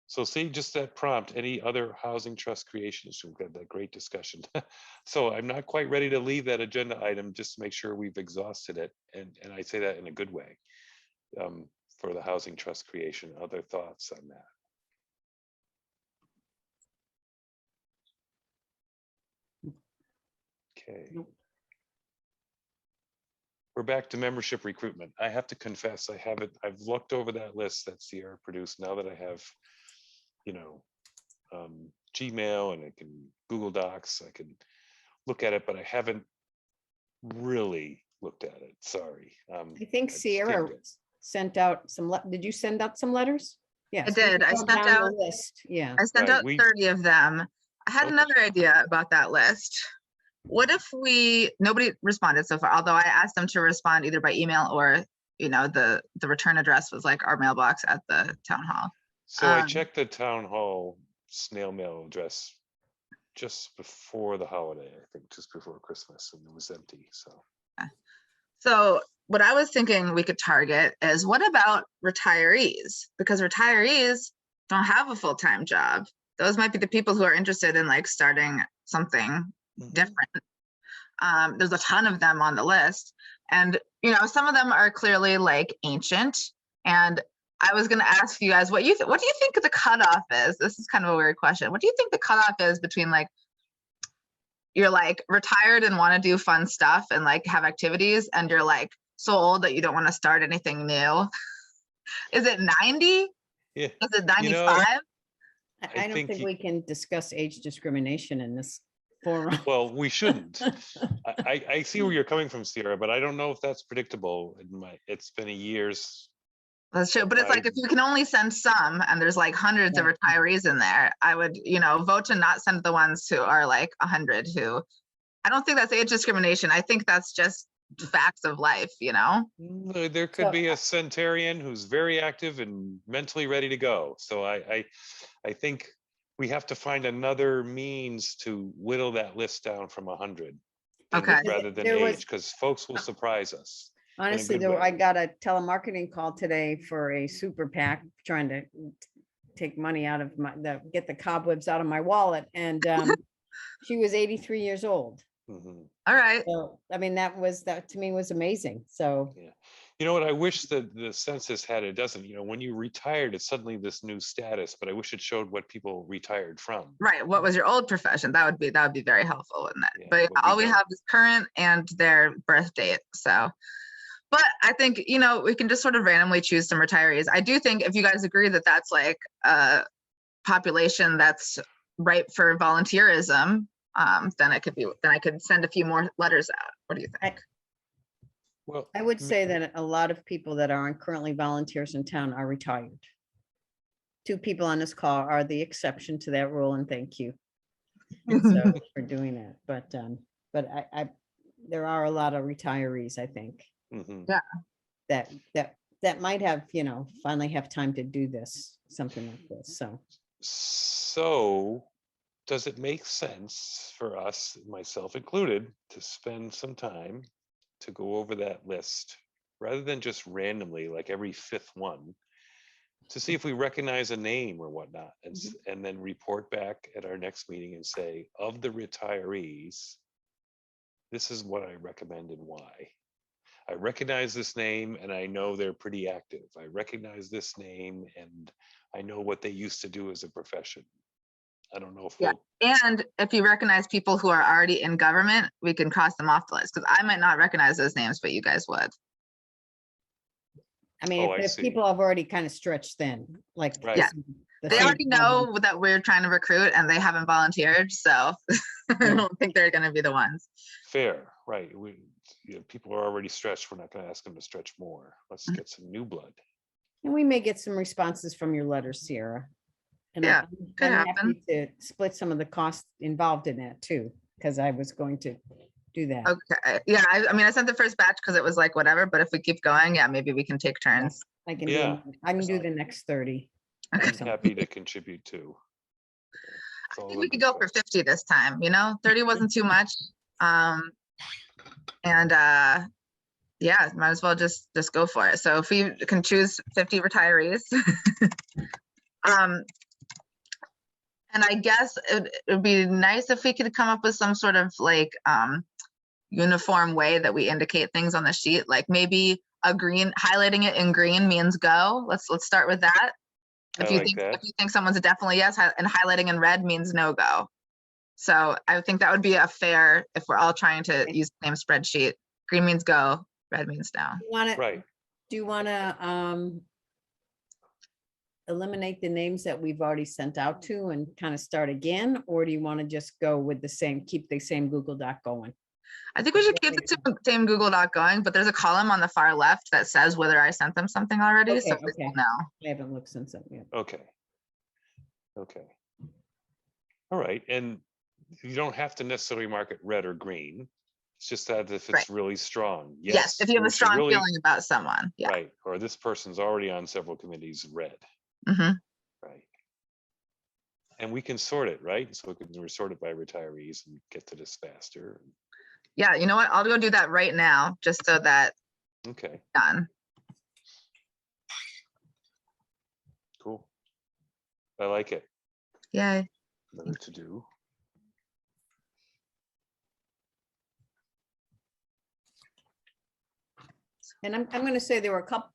So see, just that prompt, any other housing trust creations? We've got that great discussion. So I'm not quite ready to leave that agenda item, just to make sure we've exhausted it. And I say that in a good way, for the housing trust creation. Other thoughts on that? Okay. Nope. We're back to membership recruitment. I have to confess, I've looked over that list that Sierra produced. Now that I have, Gmail and I can Google Docs, I can look at it, but I haven't really looked at it. Sorry. I think just Sierra skimmed it. sent out some, did you send out some letters? Yes. I did. I sent out, list. Yeah. I sent Right, out 30 of them. I had Okay. another idea about that list. What if nobody responded so far, although I asked them to respond either by email or, the return address was like our mailbox at the town hall. So I checked the town hall snail mail address just before the holiday, I think, just before Christmas, and it was empty. So what I was thinking we could target is, what about retirees? Because retirees don't have a full-time job. Those might be the people who are interested in like starting something different. There's a ton of them on the list, and some of them are clearly like ancient. And I was going to ask you guys what do you think the cutoff is? This is kind of a weird question. What do you think the cutoff is between like, you're like retired and want to do fun stuff and like have activities, and you're like so old that you don't want to start anything new? Is it 90? Yeah. Is it 95? I don't think we can discuss age discrimination in this forum. Well, we shouldn't. I see where you're coming from, Sierra, but I don't know if that's predictable. It's been years. That's true, but it's like, if you can only send some and there's like hundreds of retirees in there, I would, vote to not send the ones who are like 100 who, I don't think that's age discrimination. I think that's just facts of life, There could be a centenarian who's very active and mentally ready to go. So I think we have to find another means to whittle that list down from 100. Okay. Rather than There was- age, because folks will surprise us. Honestly, good way. I got a telemarketing call today for a super PAC trying to take money out of get the cobwebs out of my wallet. And she was 83 years old. Mhm. All right. So, I mean, that to me was amazing. So, Yeah. You know what? I wish that the census had, it doesn't, when you retired, it's suddenly this new status, but I wish it showed what people retired from. Right. What was your old profession? That would be very helpful in that. Yeah, But what we all we don't. have is current and their birth date. So, but I think, we can just sort of randomly choose some retirees. I do think if you guys agree that that's like a population that's ripe for volunteerism, then I could send a few more letters out. What do you think? Well, I would say that a lot of people that aren't currently volunteers in town are retired. 2 people on this call are the exception to that rule, and thank you so, for doing that. But I there are a lot of retirees, I think, mhm. that might have, finally have time to do something like this. So does it make sense for us, myself included, to spend some time to go over that list rather than just randomly, like every 5th one, to see if we recognize a name or whatnot, and then report back at our next meeting and say, of the retirees, this is what I recommend and why. I recognize this name and I know they're pretty active. I recognize this name and I know what they used to do as a profession. I don't know if Yeah. And if you recognize people who are already in government, we can cross them off the list, because I might not recognize those names, but you guys would. I mean, Oh, I if see. people have already kind of stretched thin, like. Right. Yeah. They same already problem. know that we're trying to recruit and they haven't volunteered, so I don't think they're going to be the ones. Fair, right? People are already stretched. We're not going to ask them to stretch more. Let's Mhm. get some new blood. And we may get some responses from your letters, Sierra. And Yeah, could I'm happen. happy to split some of the costs involved in that too, because I was going to do that. Okay. Yeah. I mean, I sent the first batch because it was like whatever, but if we keep going, yeah, maybe we can take turns. I can Yeah. do the next 30. I'm So- happy to contribute too. It's I all think we the could good go for folks. 50 this time, 30 wasn't too much. Yeah, might as well just go for it. So if we can choose 50 retirees. And I guess it would be nice if we could come up with some sort of like uniform way that we indicate things on the sheet, like maybe highlighting it in green means go. Let's start with that. If you think someone's a definitely yes, and highlighting in red means no go. So I think that would be a fair, if we're all trying to use the same spreadsheet. Green means go, red means no. Right. Do you want to eliminate the names that we've already sent out to and kind of start again? Or do you want to just go with keep the same Google Doc going? I think we should keep the same Google Doc going, but there's a column on the far left that says whether I sent them something already. Okay, so we okay. will know. I haven't looked since then yet. Okay. All right. And you don't have to necessarily mark it red or green. It's just that if it's really strong. Yes, if you have a strong really, feeling about someone. Yeah. right. Or this person's already on several committees, red. Mm-hmm. Right. And we can sort it, right? So we can sort it by retirees and get to this faster. Yeah, you know what? I'll go do that right now, just so that Okay, done. cool. I like it. Yay. Another to do. And I'm going to say there were a couple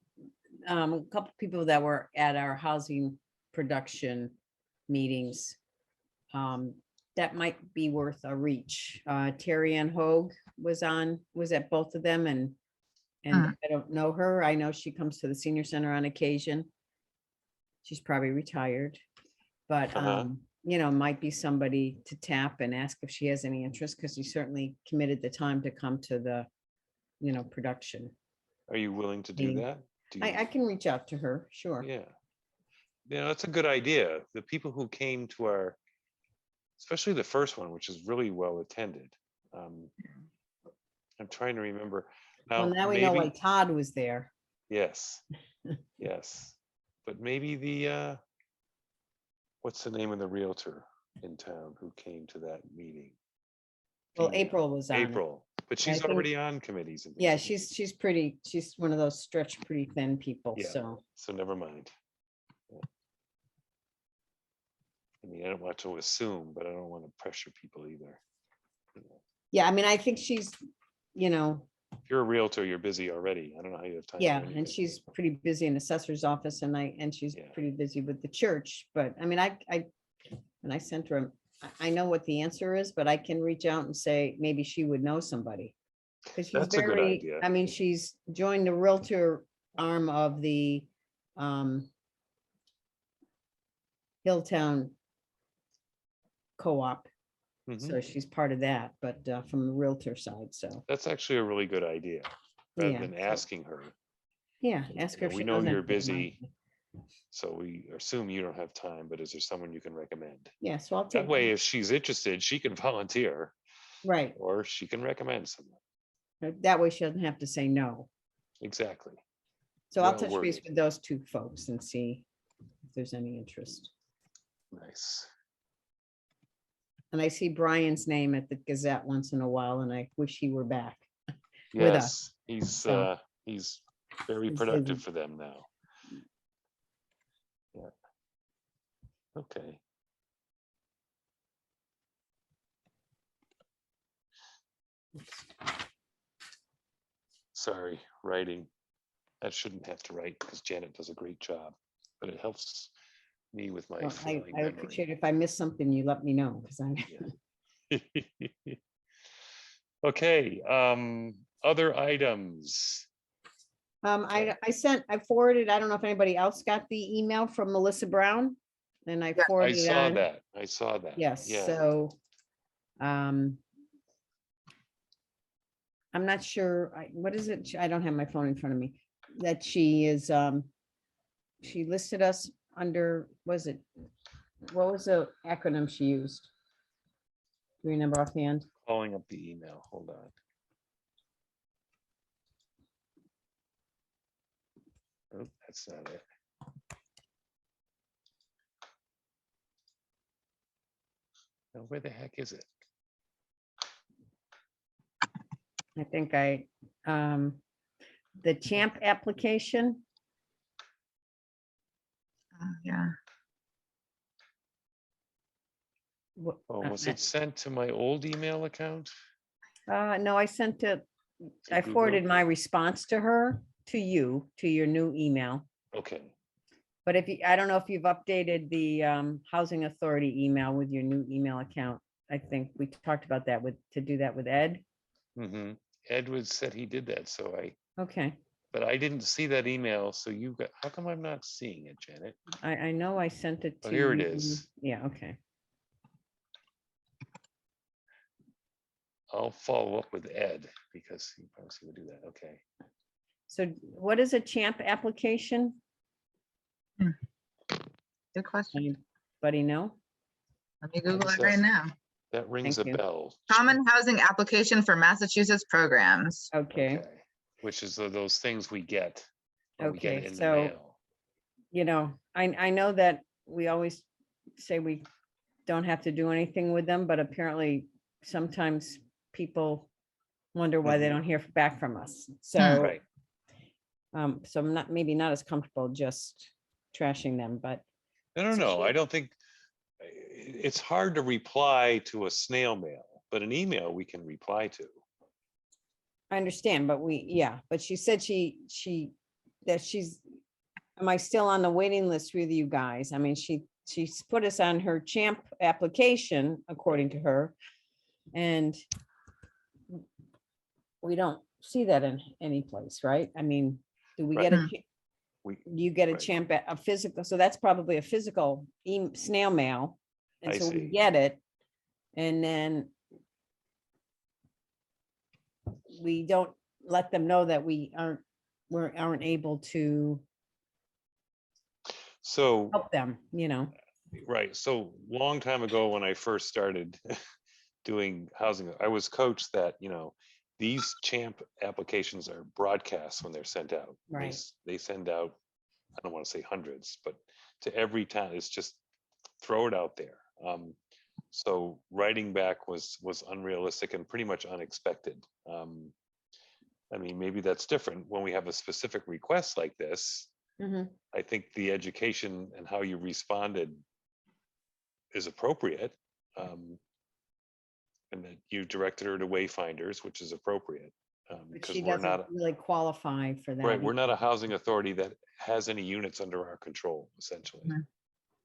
people that were at our housing production meetings. That might be worth a reach. Terry Ann Hogue was at both of them, and I don't know her. I know she comes to the senior center on occasion. She's probably retired, but might be somebody to tap and ask if she has any interest, because she certainly committed the time to come to the production. Are you willing to do that? I can reach out to her, sure. Yeah. That's a good idea. The people who came to especially the first one, which is really well attended. I'm trying to remember. Now we know why Todd was there. Yes. Yes. But maybe What's the name of the realtor in town who came to that meeting? Well, Female. April was on it. April, but I she's think- already on committees. And things, Yeah, isn't she? she's one of those stretched pretty thin people, Yeah. so. So never mind. Yeah. I mean, I don't want to assume, but I don't want to pressure people either. You know, Yeah, I mean, I think she's, you know, if you're a realtor, you're busy already. I don't know how you have time. for yeah, and anything. she's pretty busy in assessor's office and she's Yeah. pretty busy with the church, but I mean, and I sent her, I know what the answer is, but I can reach out and say, maybe she would know somebody. Cause she's That's a good very, idea. I mean, she's joined the Realtor arm of the Hilltown Co-op. Mhm. So she's part of that, but from the Realtor side, so, That's actually a really good idea, rather Yeah, than so- asking her. yeah, ask her if We she know knows you're anybody. busy, so we assume you don't have time, but is there someone you can recommend? Yeah, so I'll That take, way, if she's interested, she can volunteer, right, or she can recommend someone. that way she doesn't have to say no. Exactly. So I'll Well touch base worded. with those two folks and see if there's any interest. Nice. And I see Brian's name at the Gazette once in a while, and I wish he were back. With us. Yes, So- he's very He's productive busy. for them now. Yeah. Okay. Sorry, writing. That shouldn't have to write because Janet does a great job, but it helps me with my Well, flowing I memory. appreciate if I miss something, you let me know, because I, Yeah. Okay, other items. I forwarded, I don't know if anybody else got the email from Melissa Brown, and I Yeah, I forwarded it saw on. that. I saw that. Yes, Yeah. so, I'm not sure, what is it? I don't have my phone in front of me, that she is, she listed us under, what was the acronym she used? Do you remember offhand? Calling up the email. Hold on. Oh, that's not it. Now, where the heck is it? I think the Champ application, Yeah. Oh, was it sent to my old email account? no, I sent it, To I Google? forwarded my response to her, to you, to your new email. Okay. But if you, I don't know if you've updated the Housing Authority email with your new email account. I think we talked about that to do that with Ed. Mm-hmm. Edward said he did that, so Okay, but I didn't see that email, so you got, how come I'm not seeing it, Janet? I know I sent it to. Oh, here it you. is. Yeah, okay. I'll follow up with Ed because he probably would do that. Okay. So what is a Champ application? Good question. Anybody know? Let me Google What's it right that? now. That rings Thank a you. bell. Common housing application for Massachusetts programs. Okay, Which is those things we get. When we get Okay, it in the so- mail. you know, I know that we always say we don't have to do anything with them, but apparently sometimes people wonder why they Mhm. don't hear back from us. So, Right. so I'm not, maybe not as comfortable just trashing them, but No, So no, she- I don't think, it's hard to reply to a snail mail, but an email we can reply to. I understand, but yeah, but she said that she's, am I still on the waiting list with you guys? I mean, she's put us on her Champ application, according to her. And we don't see that in any place, right? I mean, do we get Right. We, do you get a Right. Champ, a physical, so that's probably a physical snail mail. And I so we see. get it. And then we don't let them know that we aren't able to so, help them, right, so long time ago when I first started doing housing, I was coached that, these Champ applications are broadcasts when they're sent out. Right. They send out, I don't want to say hundreds, but to every town, it's just throw it out there. So writing back was unrealistic and pretty much unexpected. I mean, maybe that's different when we have a specific request like this. Mhm. I think the education and how you responded is appropriate. And that you directed her to Wayfinders, which is appropriate. But Because she we're doesn't not, really qualify for that. right, we're not a either. housing authority that has any units under our control, essentially. Mhm.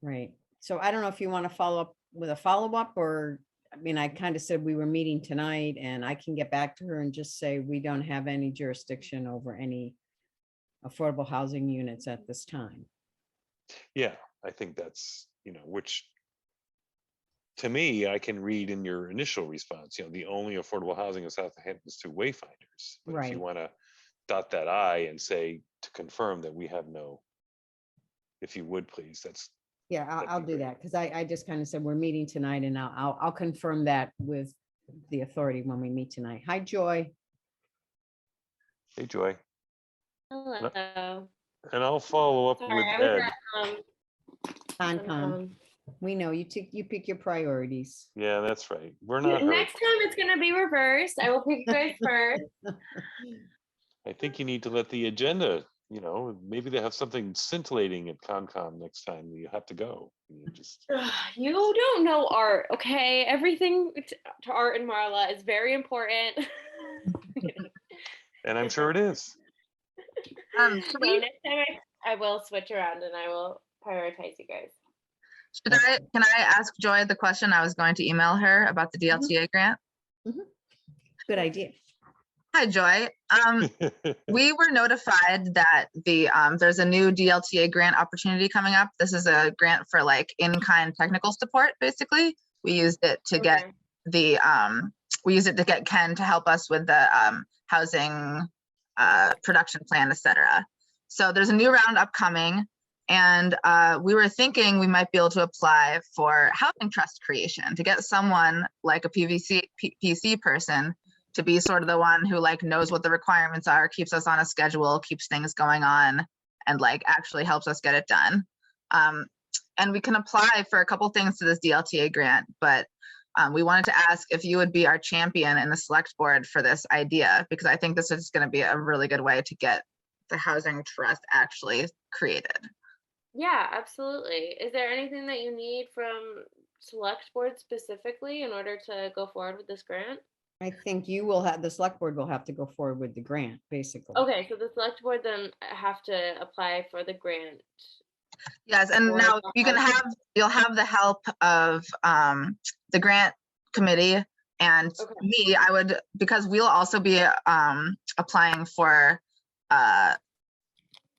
Right. So I don't know if you want to follow up with a follow-up, or, I mean, I kind of said we were meeting tonight, and I can get back to her and just say we don't have any jurisdiction over any affordable housing units at this time. Yeah, I think that's, which to me, I can read in your initial response, the only affordable housing in Southampton is through Wayfinders. But if you Right. want to dot that I and say to confirm that we have no, if you would please, Yeah, That'd I'll be do great. that, because I just kind of said we're meeting tonight, and I'll confirm that with the authority when we meet tonight. Hi, Joy. hey, Joy. Hello. And I'll follow up Sorry, with I was Ed. at Concom. We know you pick your priorities. Yeah, that's right. We're not hurt. next time it's gonna be reversed. I will pick you guys first. I think you need to let the agenda, maybe they have something scintillating at Concom next time. You have to go. You just, You don't know art, okay? Everything to Art and Marla is very important. and I'm sure it is. Should No, we- next time I will switch around and I will prioritize you guys. can I ask Joy the question I was going to email her about the DLTA grant? Good idea. Hi, Joy. We were notified that there's a new DLTA grant opportunity coming up. This is a grant for like in-kind technical support, basically. We used it to get Okay. we used it to get Ken to help us with the housing production plan, etc. So there's a new round upcoming, and we were thinking we might be able to apply for housing trust creation to get someone like a PC person to be sort of the one who like knows what the requirements are, keeps us on a schedule, keeps things going on, and like actually helps us get it done. And we can apply for a couple things to this DLTA grant, but we wanted to ask if you would be our champion in the select board for this idea, because I think this is going to be a really good way to get the housing trust actually created. Yeah, absolutely. Is there anything that you need from select board specifically in order to go forward with this grant? I think the select board will have to go forward with the grant, basically. Okay, so the select board then have to apply for the grant. Yes, and Or now the you can housing. you'll have the help of the grant committee and Okay. me. I would, because we'll also be applying for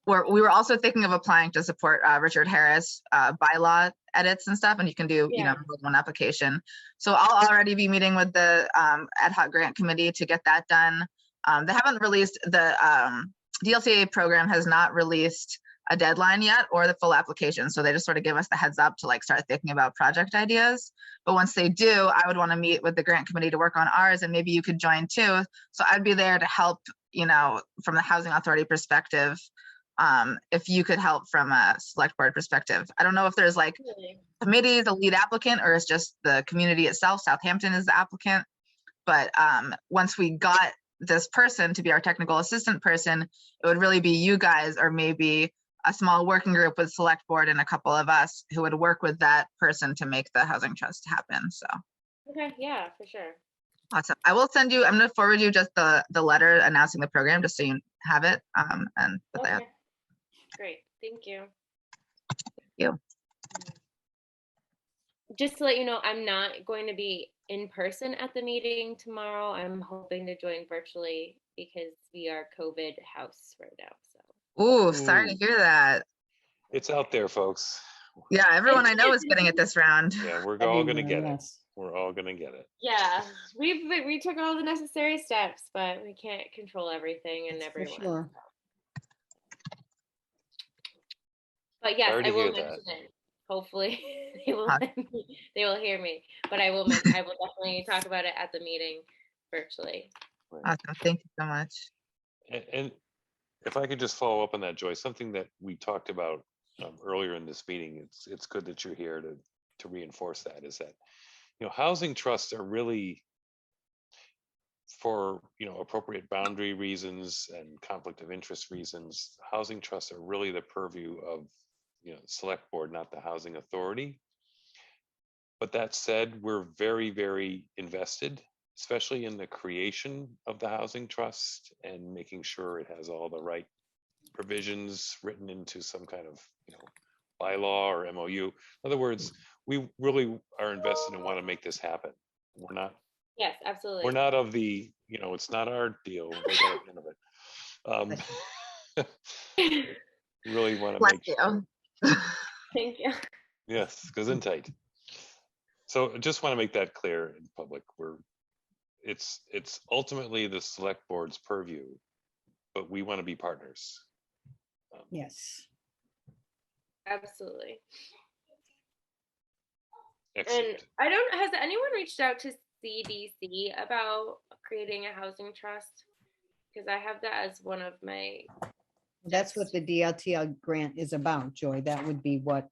we were also thinking of applying to support Richard Harris bylaw edits and stuff, and you can do Yeah. more than one application. So I'll already be meeting with the ad hoc grant committee to get that done. They haven't released the DLTA program has not released a deadline yet or the full application, so they just sort of give us the heads up to like start thinking about project ideas. But once they do, I would want to meet with the grant committee to work on ours, and maybe you could join too. So I'd be there to help, from the housing authority perspective. If you could help from a select board perspective. I don't know if there's like Really? committee, the lead applicant, or it's just the community itself. Southampton is the applicant. But once we got this person to be our technical assistant person, it would really be you guys, or maybe a small working group with select board and a couple of us who would work with that person to make the housing trust happen. So Okay, yeah, for sure. awesome. I will send you, I'm going to forward you just the letter announcing the program just so you have it. And with that. Okay. Great, thank you. you. Just to let you know, I'm not going to be in person at the meeting tomorrow. I'm hoping to join virtually because we are COVID house right now. So Ooh, sorry to Ooh. hear that. It's out there, folks. Yeah, everyone I know is getting it this round. Yeah, we're all gonna Everywhere, get it. yes. We're all gonna get it. yeah, we took all the necessary steps, but we can't control everything and For everyone. sure. But yes, Sorry to I will hear mention that. it. Hopefully, they will they will hear me. But I will definitely talk about it at the meeting virtually. Awesome. Thank you so much. And if I could just follow up on that, Joy, something that we talked about earlier in this meeting, it's good that you're here to to reinforce that is that, housing trusts are really, for, appropriate boundary reasons and conflict of interest reasons, housing trusts are really the purview of, select board, not the housing authority. But that said, we're very, very invested, especially in the creation of the housing trust and making sure it has all the right provisions written into some kind of, bylaw or MOU. In other words, we really are invested and want to make this happen. We're not Yes, absolutely. We're not of the, it's not our deal. They got a bit of it. Really want to Bless make you. Thank you. yes, gesundheit. So I just want to make that clear in public. It's ultimately the select board's purview, but we want to be partners. Yes. Absolutely. Excellent. And has anyone reached out to CDC about creating a housing trust? Because I have that as one of my. That's what the DLTL grant is about, Joy. That would be what.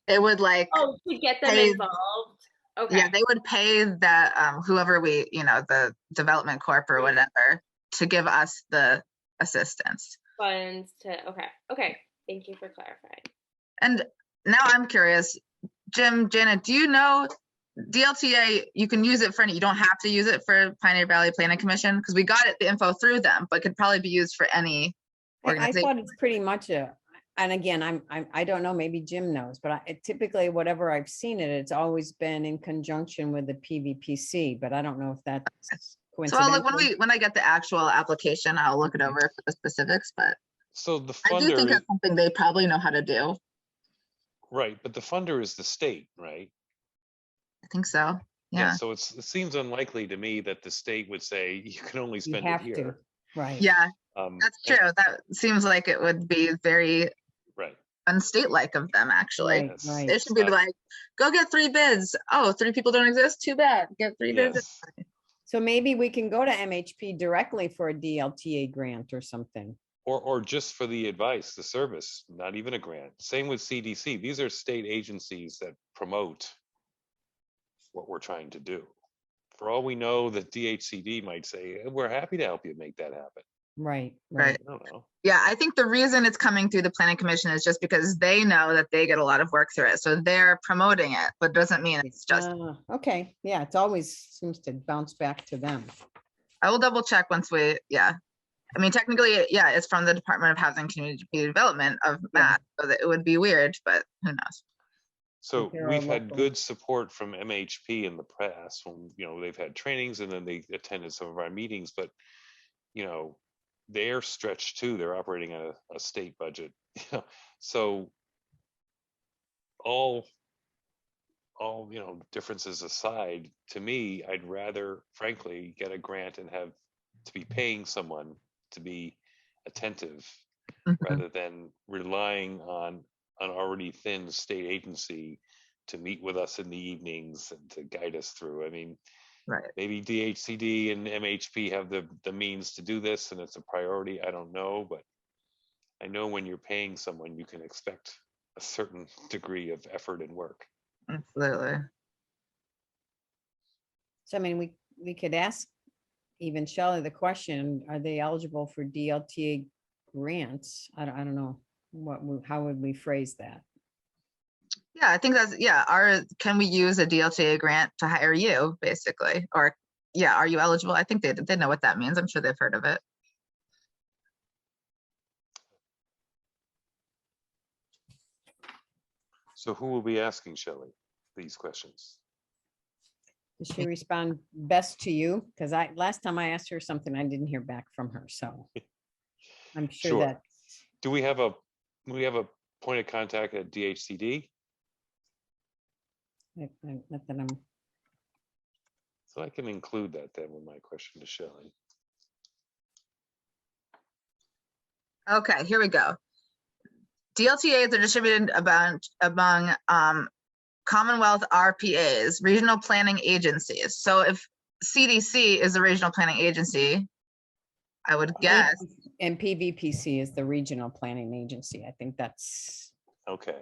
It would like, To get them pay- involved. Okay. yeah, they would pay that, whoever the development corp or whatever, to give us the assistance. Funds to, okay. Thank you for clarifying. And now I'm curious, Jim, Janet, do you know DLTA, you can use it for any, you don't have to use it for Pioneer Valley Planning Commission? Because we got the info through them, but could probably be used for any I organization. thought it's pretty much and again, I don't know, maybe Jim knows, but typically whatever I've seen it's always been in conjunction with the PVPC, but I don't know if that's So I'll look, coincidental. when I get the actual application, I'll look it over for the specifics, but So the I do think funder, that's something they probably know how to do. right, but the funder is the state, right? I think so. Yeah. So it seems unlikely to me that the state would say you can only You spend it have to, here. right. Yeah, Um, that's and- true. That seems like it would be very Right. unstate-like of them, actually. Right, Yes. right. It should be like, go get 3 bids. Oh, 3 people don't exist? Too bad. Get 3 bids. Yes. So maybe we can go to MHP directly for a DLTA grant or something. Or just for the advice, the service, not even a grant. Same with CDC. These are state agencies that promote what we're trying to do. For all we know, the DHCD might say, we're happy to help you make that happen. Right, Right. right. I don't know. Yeah, I think the reason it's coming through the planning commission is just because they know that they get a lot of work through it. So they're promoting it, but doesn't mean it's just, Okay, yeah, it's always seems to bounce back to them. I will double check once I mean, technically, yeah, it's from the Department of Housing and Community Development of Mass, so that it would be weird, but who knows? So They're we've all had local. good support from MHP in the past when, they've had trainings and then they attended some of our meetings, but, they're stretched too. They're operating on a state budget. So all, differences aside, to me, I'd rather frankly get a grant and have to be paying someone to be attentive Mhm. rather than relying on an already thin state agency to meet with us in the evenings and to guide us through. I mean, Right. maybe DHCD and MHP have the means to do this and it's a priority. I don't know, but I know when you're paying someone, you can expect a certain degree of effort and work. Absolutely. So I mean, we could ask even Shelley the question, are they eligible for DLTA grants? I don't know how would we phrase that? Yeah, I think can we use a DLTA grant to hire you, basically? Or, yeah, are you eligible? I think they know what that means. I'm sure they've heard of it. So who will be asking Shelley these questions? Does she respond best to you? Because last time I asked her something, I didn't hear back from her, so I'm sure Sure. that. Do we have a point of contact at DHCD? Not that I'm. So I can include that then with my question to Shelley. Okay, here we go. DLTAs are distributed among Commonwealth RPAs, regional planning agencies. So if CDC is the regional planning agency, I would guess. And PVPC is the regional planning agency. I think that's. Okay.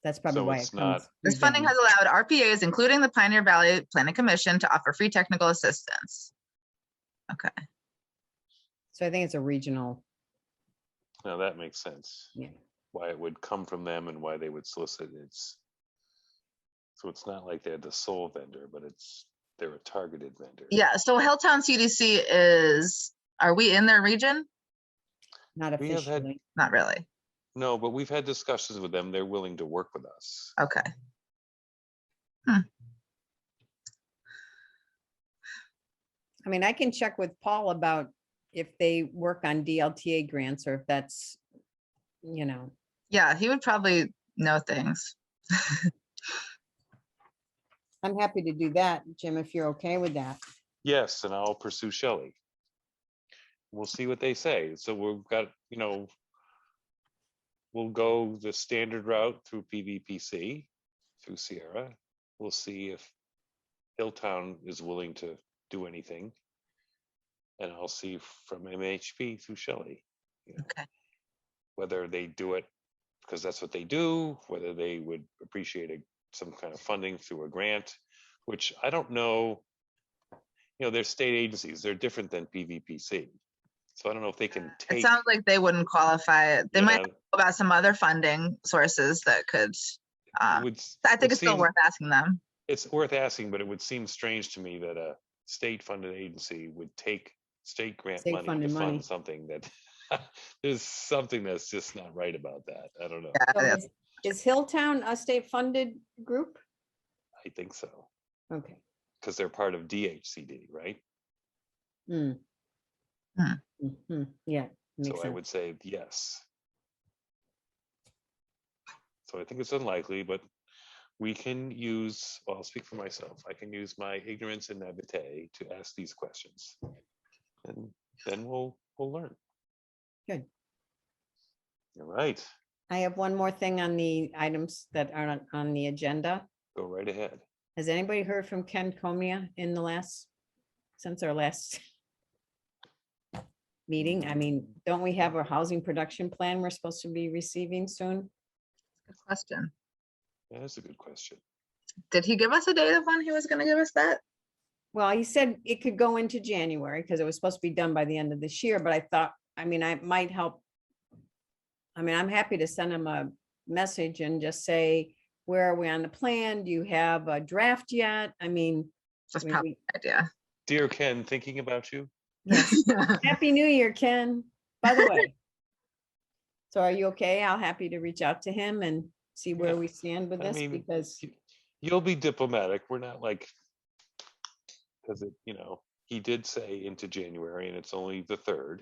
That's probably So why it's it comes. This through funding them. has allowed RPAs, including the Pioneer Valley Planning Commission, to offer free technical assistance. Okay. So I think it's a regional, Now that makes sense. yeah. Why it would come from them and why they would solicit so it's not like they're the sole vendor, but they're a targeted vendor. Yeah, so Hilltown CDC is, are we in their region? Not We have had- officially. Not really. No, but we've had discussions with them. They're willing to work with us. Okay. I mean, I can check with Paul about if they work on DLTA grants or if that's, you know, Yeah, he would probably know things. I'm happy to do that, Jim, if you're okay with that. Yes, and I'll pursue Shelley. We'll see what they say. So we've got, we'll go the standard route through PVPC, through Sierra. We'll see if Hilltown is willing to do anything. And I'll see from MHP through Shelley. Okay. Whether they do it because that's what they do, whether they would appreciate some kind of funding through a grant, which I don't know. They're state agencies. They're different than PVPC. So I don't know if they can take. It sounds like they wouldn't qualify. They you might know, know about some other funding sources that could, it would, I think would it's still seem- worth asking them. It's worth asking, but it would seem strange to me that a state-funded agency would take state grant money to State-funded fund money. something that there's something that's just not right about that. I don't know. Yeah, So that's- Is Hilltown a state-funded group? I think so Okay. because they're part of DHCD, right? Hmm. Hmm. Mhm. Yeah, makes So I sense. would say yes. So I think it's unlikely, but we can use, well, I'll speak for myself. I can use my ignorance and naivete to ask these questions. And then we'll learn. Good. All right, I have one more thing on the items that are on the agenda. go right ahead. Has anybody heard from Ken Comia since our last meeting? I mean, don't we have a housing production plan we're supposed to be receiving soon? Good question. That is a good question. Did he give us a date of when he was going to give us that? Well, he said it could go into January because it was supposed to be done by the end of this year, but I thought, I might help. I mean, I'm happy to send him a message and just say, where are we on the plan? Do you have a draft yet? I mean, That's we- probably a good idea. Dear Ken, thinking about you. yes. Happy New Year, Ken, by the way. So are you okay? I'll happy to reach out to him and see where we stand with I this mean, because, You'll be diplomatic. We're not like, because he did say into January and it's only the 3rd,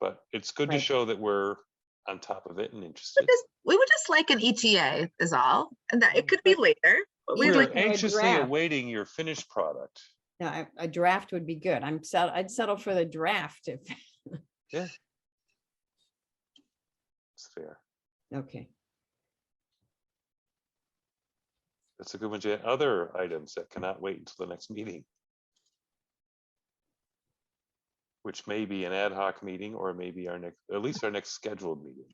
but it's good to Right. show that we're on top of it and interested. We would just like an ETA is all. And that it could be later, but we'd We're like, a anxiously draft. awaiting your finished product. no, a draft would be good. I'd settle for the draft if, Yeah. It's fair. okay. That's a good one. Jan. Other items that cannot wait until the next meeting, which may be an ad hoc meeting or maybe at least our next scheduled meeting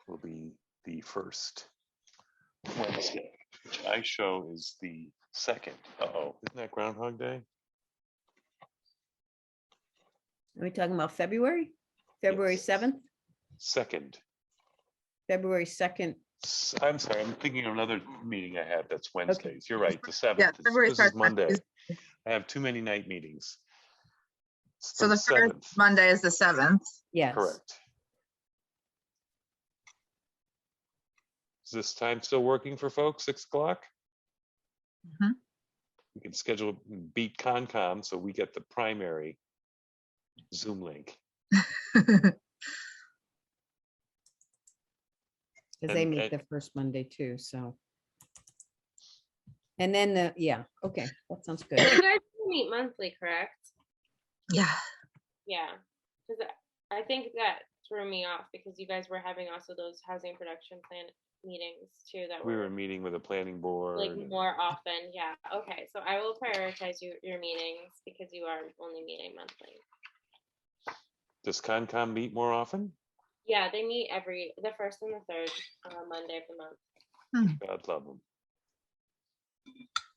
will be the first Wednesday, which I show is the 2nd. Uh-oh, isn't that Groundhog Day? Are we talking about February? February Yes. 7th, 2nd. February 2nd? I'm sorry, I'm thinking of another meeting I have that's Wednesdays. You're right, the 7th. yeah, This- February This is starts next Monday. Tuesday. I have too many night meetings. It's So the first 7th. Monday is the 7th. Yes. Correct. Is this time still working for folks, 6 o'clock? Mhm. We can schedule, beat Concom, so we get the primary Zoom link. Because they And- meet the first Monday too, so. And then yeah, okay, that sounds good. You guys meet monthly, correct? Yeah. Yeah, because I think that threw me off because you guys were having also those housing production plan meetings too that We were were meeting with a planning board. like and- more often. Yeah, okay, so I will prioritize your meetings because you are only meeting monthly. Does Concom meet more often? Yeah, they meet the first and the third Monday of the month. God love them.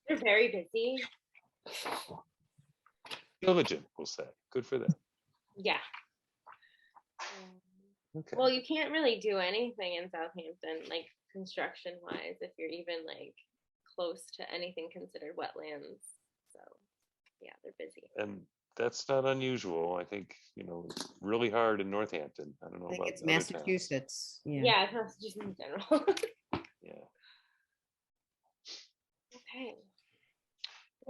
They're very busy. Diligent, we'll say. Good for them. Yeah. Okay. Well, you can't really do anything in Southampton, like construction wise, if you're even like close to anything considered wetlands. So yeah, they're busy. And that's not unusual. I think, it's really hard in Northampton. I don't know I think about it's other towns. Massachusetts. Yeah. Yeah, it's not just in general. Yeah. Okay.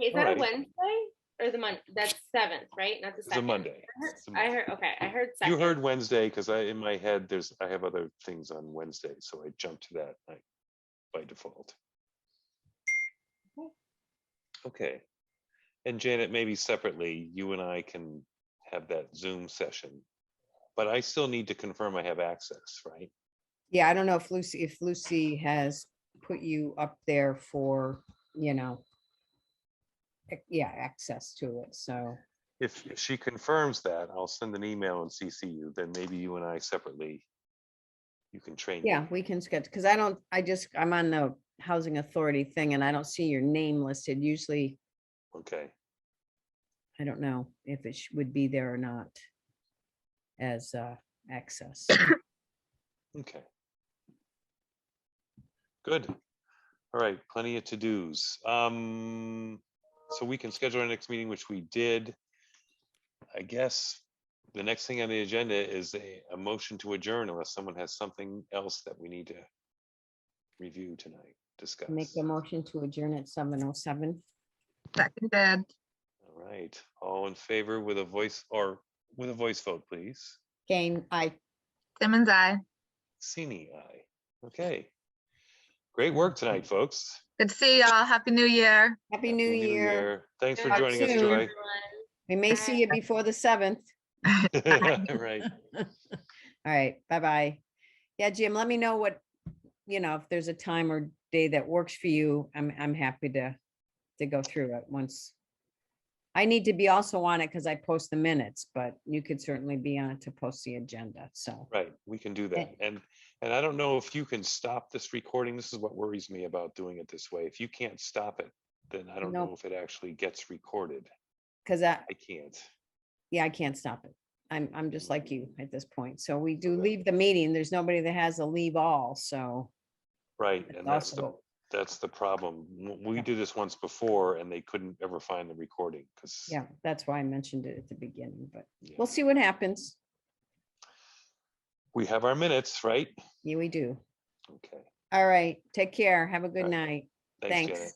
Is All that right. a Wednesday or the month? That's 7th, right? Not the It's a second. Monday. It's a I heard. Okay, I heard You second. heard Wednesday because in my head I have other things on Wednesday, so I jumped to that by default. Okay. And Janet, maybe separately, you and I can have that Zoom session, but I still need to confirm I have access, right? Yeah, I don't know if Lucy has put you up there for, access to it. So, If she confirms that, I'll send an email and CC you. Then maybe you and I separately, you can train me. yeah, we can sketch, because I'm on the Housing Authority thing and I don't see your name listed. Usually, Okay. I don't know if it would be there or not as access. Okay. Good. All right. Plenty of to-dos. So we can schedule our next meeting, which we did. I guess the next thing on the agenda is a motion to adjourn unless someone has something else that we need to review tonight, discuss. Make a motion to adjourn at 7:07. Seconded. All right. All in favor with a voice vote, please. Kane, I. Simmons, aye. Sini, aye. Okay. Great work tonight, folks. Good to see y'all. Happy New Year. Happy New Year. Thanks for Talk joining us, soon. Joy. We may see you before the 7th. Right. All right. Bye-bye. Yeah, Jim, let me know what, if there's a time or day that works for you. I'm happy to go through it once. I need to be also on it because I post the minutes, but you could certainly be on it to post the agenda. So, Right. We can do that. And I don't know if you can stop this recording. This is what worries me about doing it this way. If you can't stop it, then I don't know if it actually gets recorded. because I can't. yeah, I can't stop it. I'm just like you at this point. So we do Okay. leave the meeting. There's nobody that has a leave all. So Right. That's And that's also- the problem. We did this once before and they couldn't ever find the recording because yeah, that's why I mentioned it at the beginning, but we'll see what happens. we have our minutes, right? Yeah, we do. Okay. All right. Take care. Have a good All right. night. Thanks, Thanks. Janet.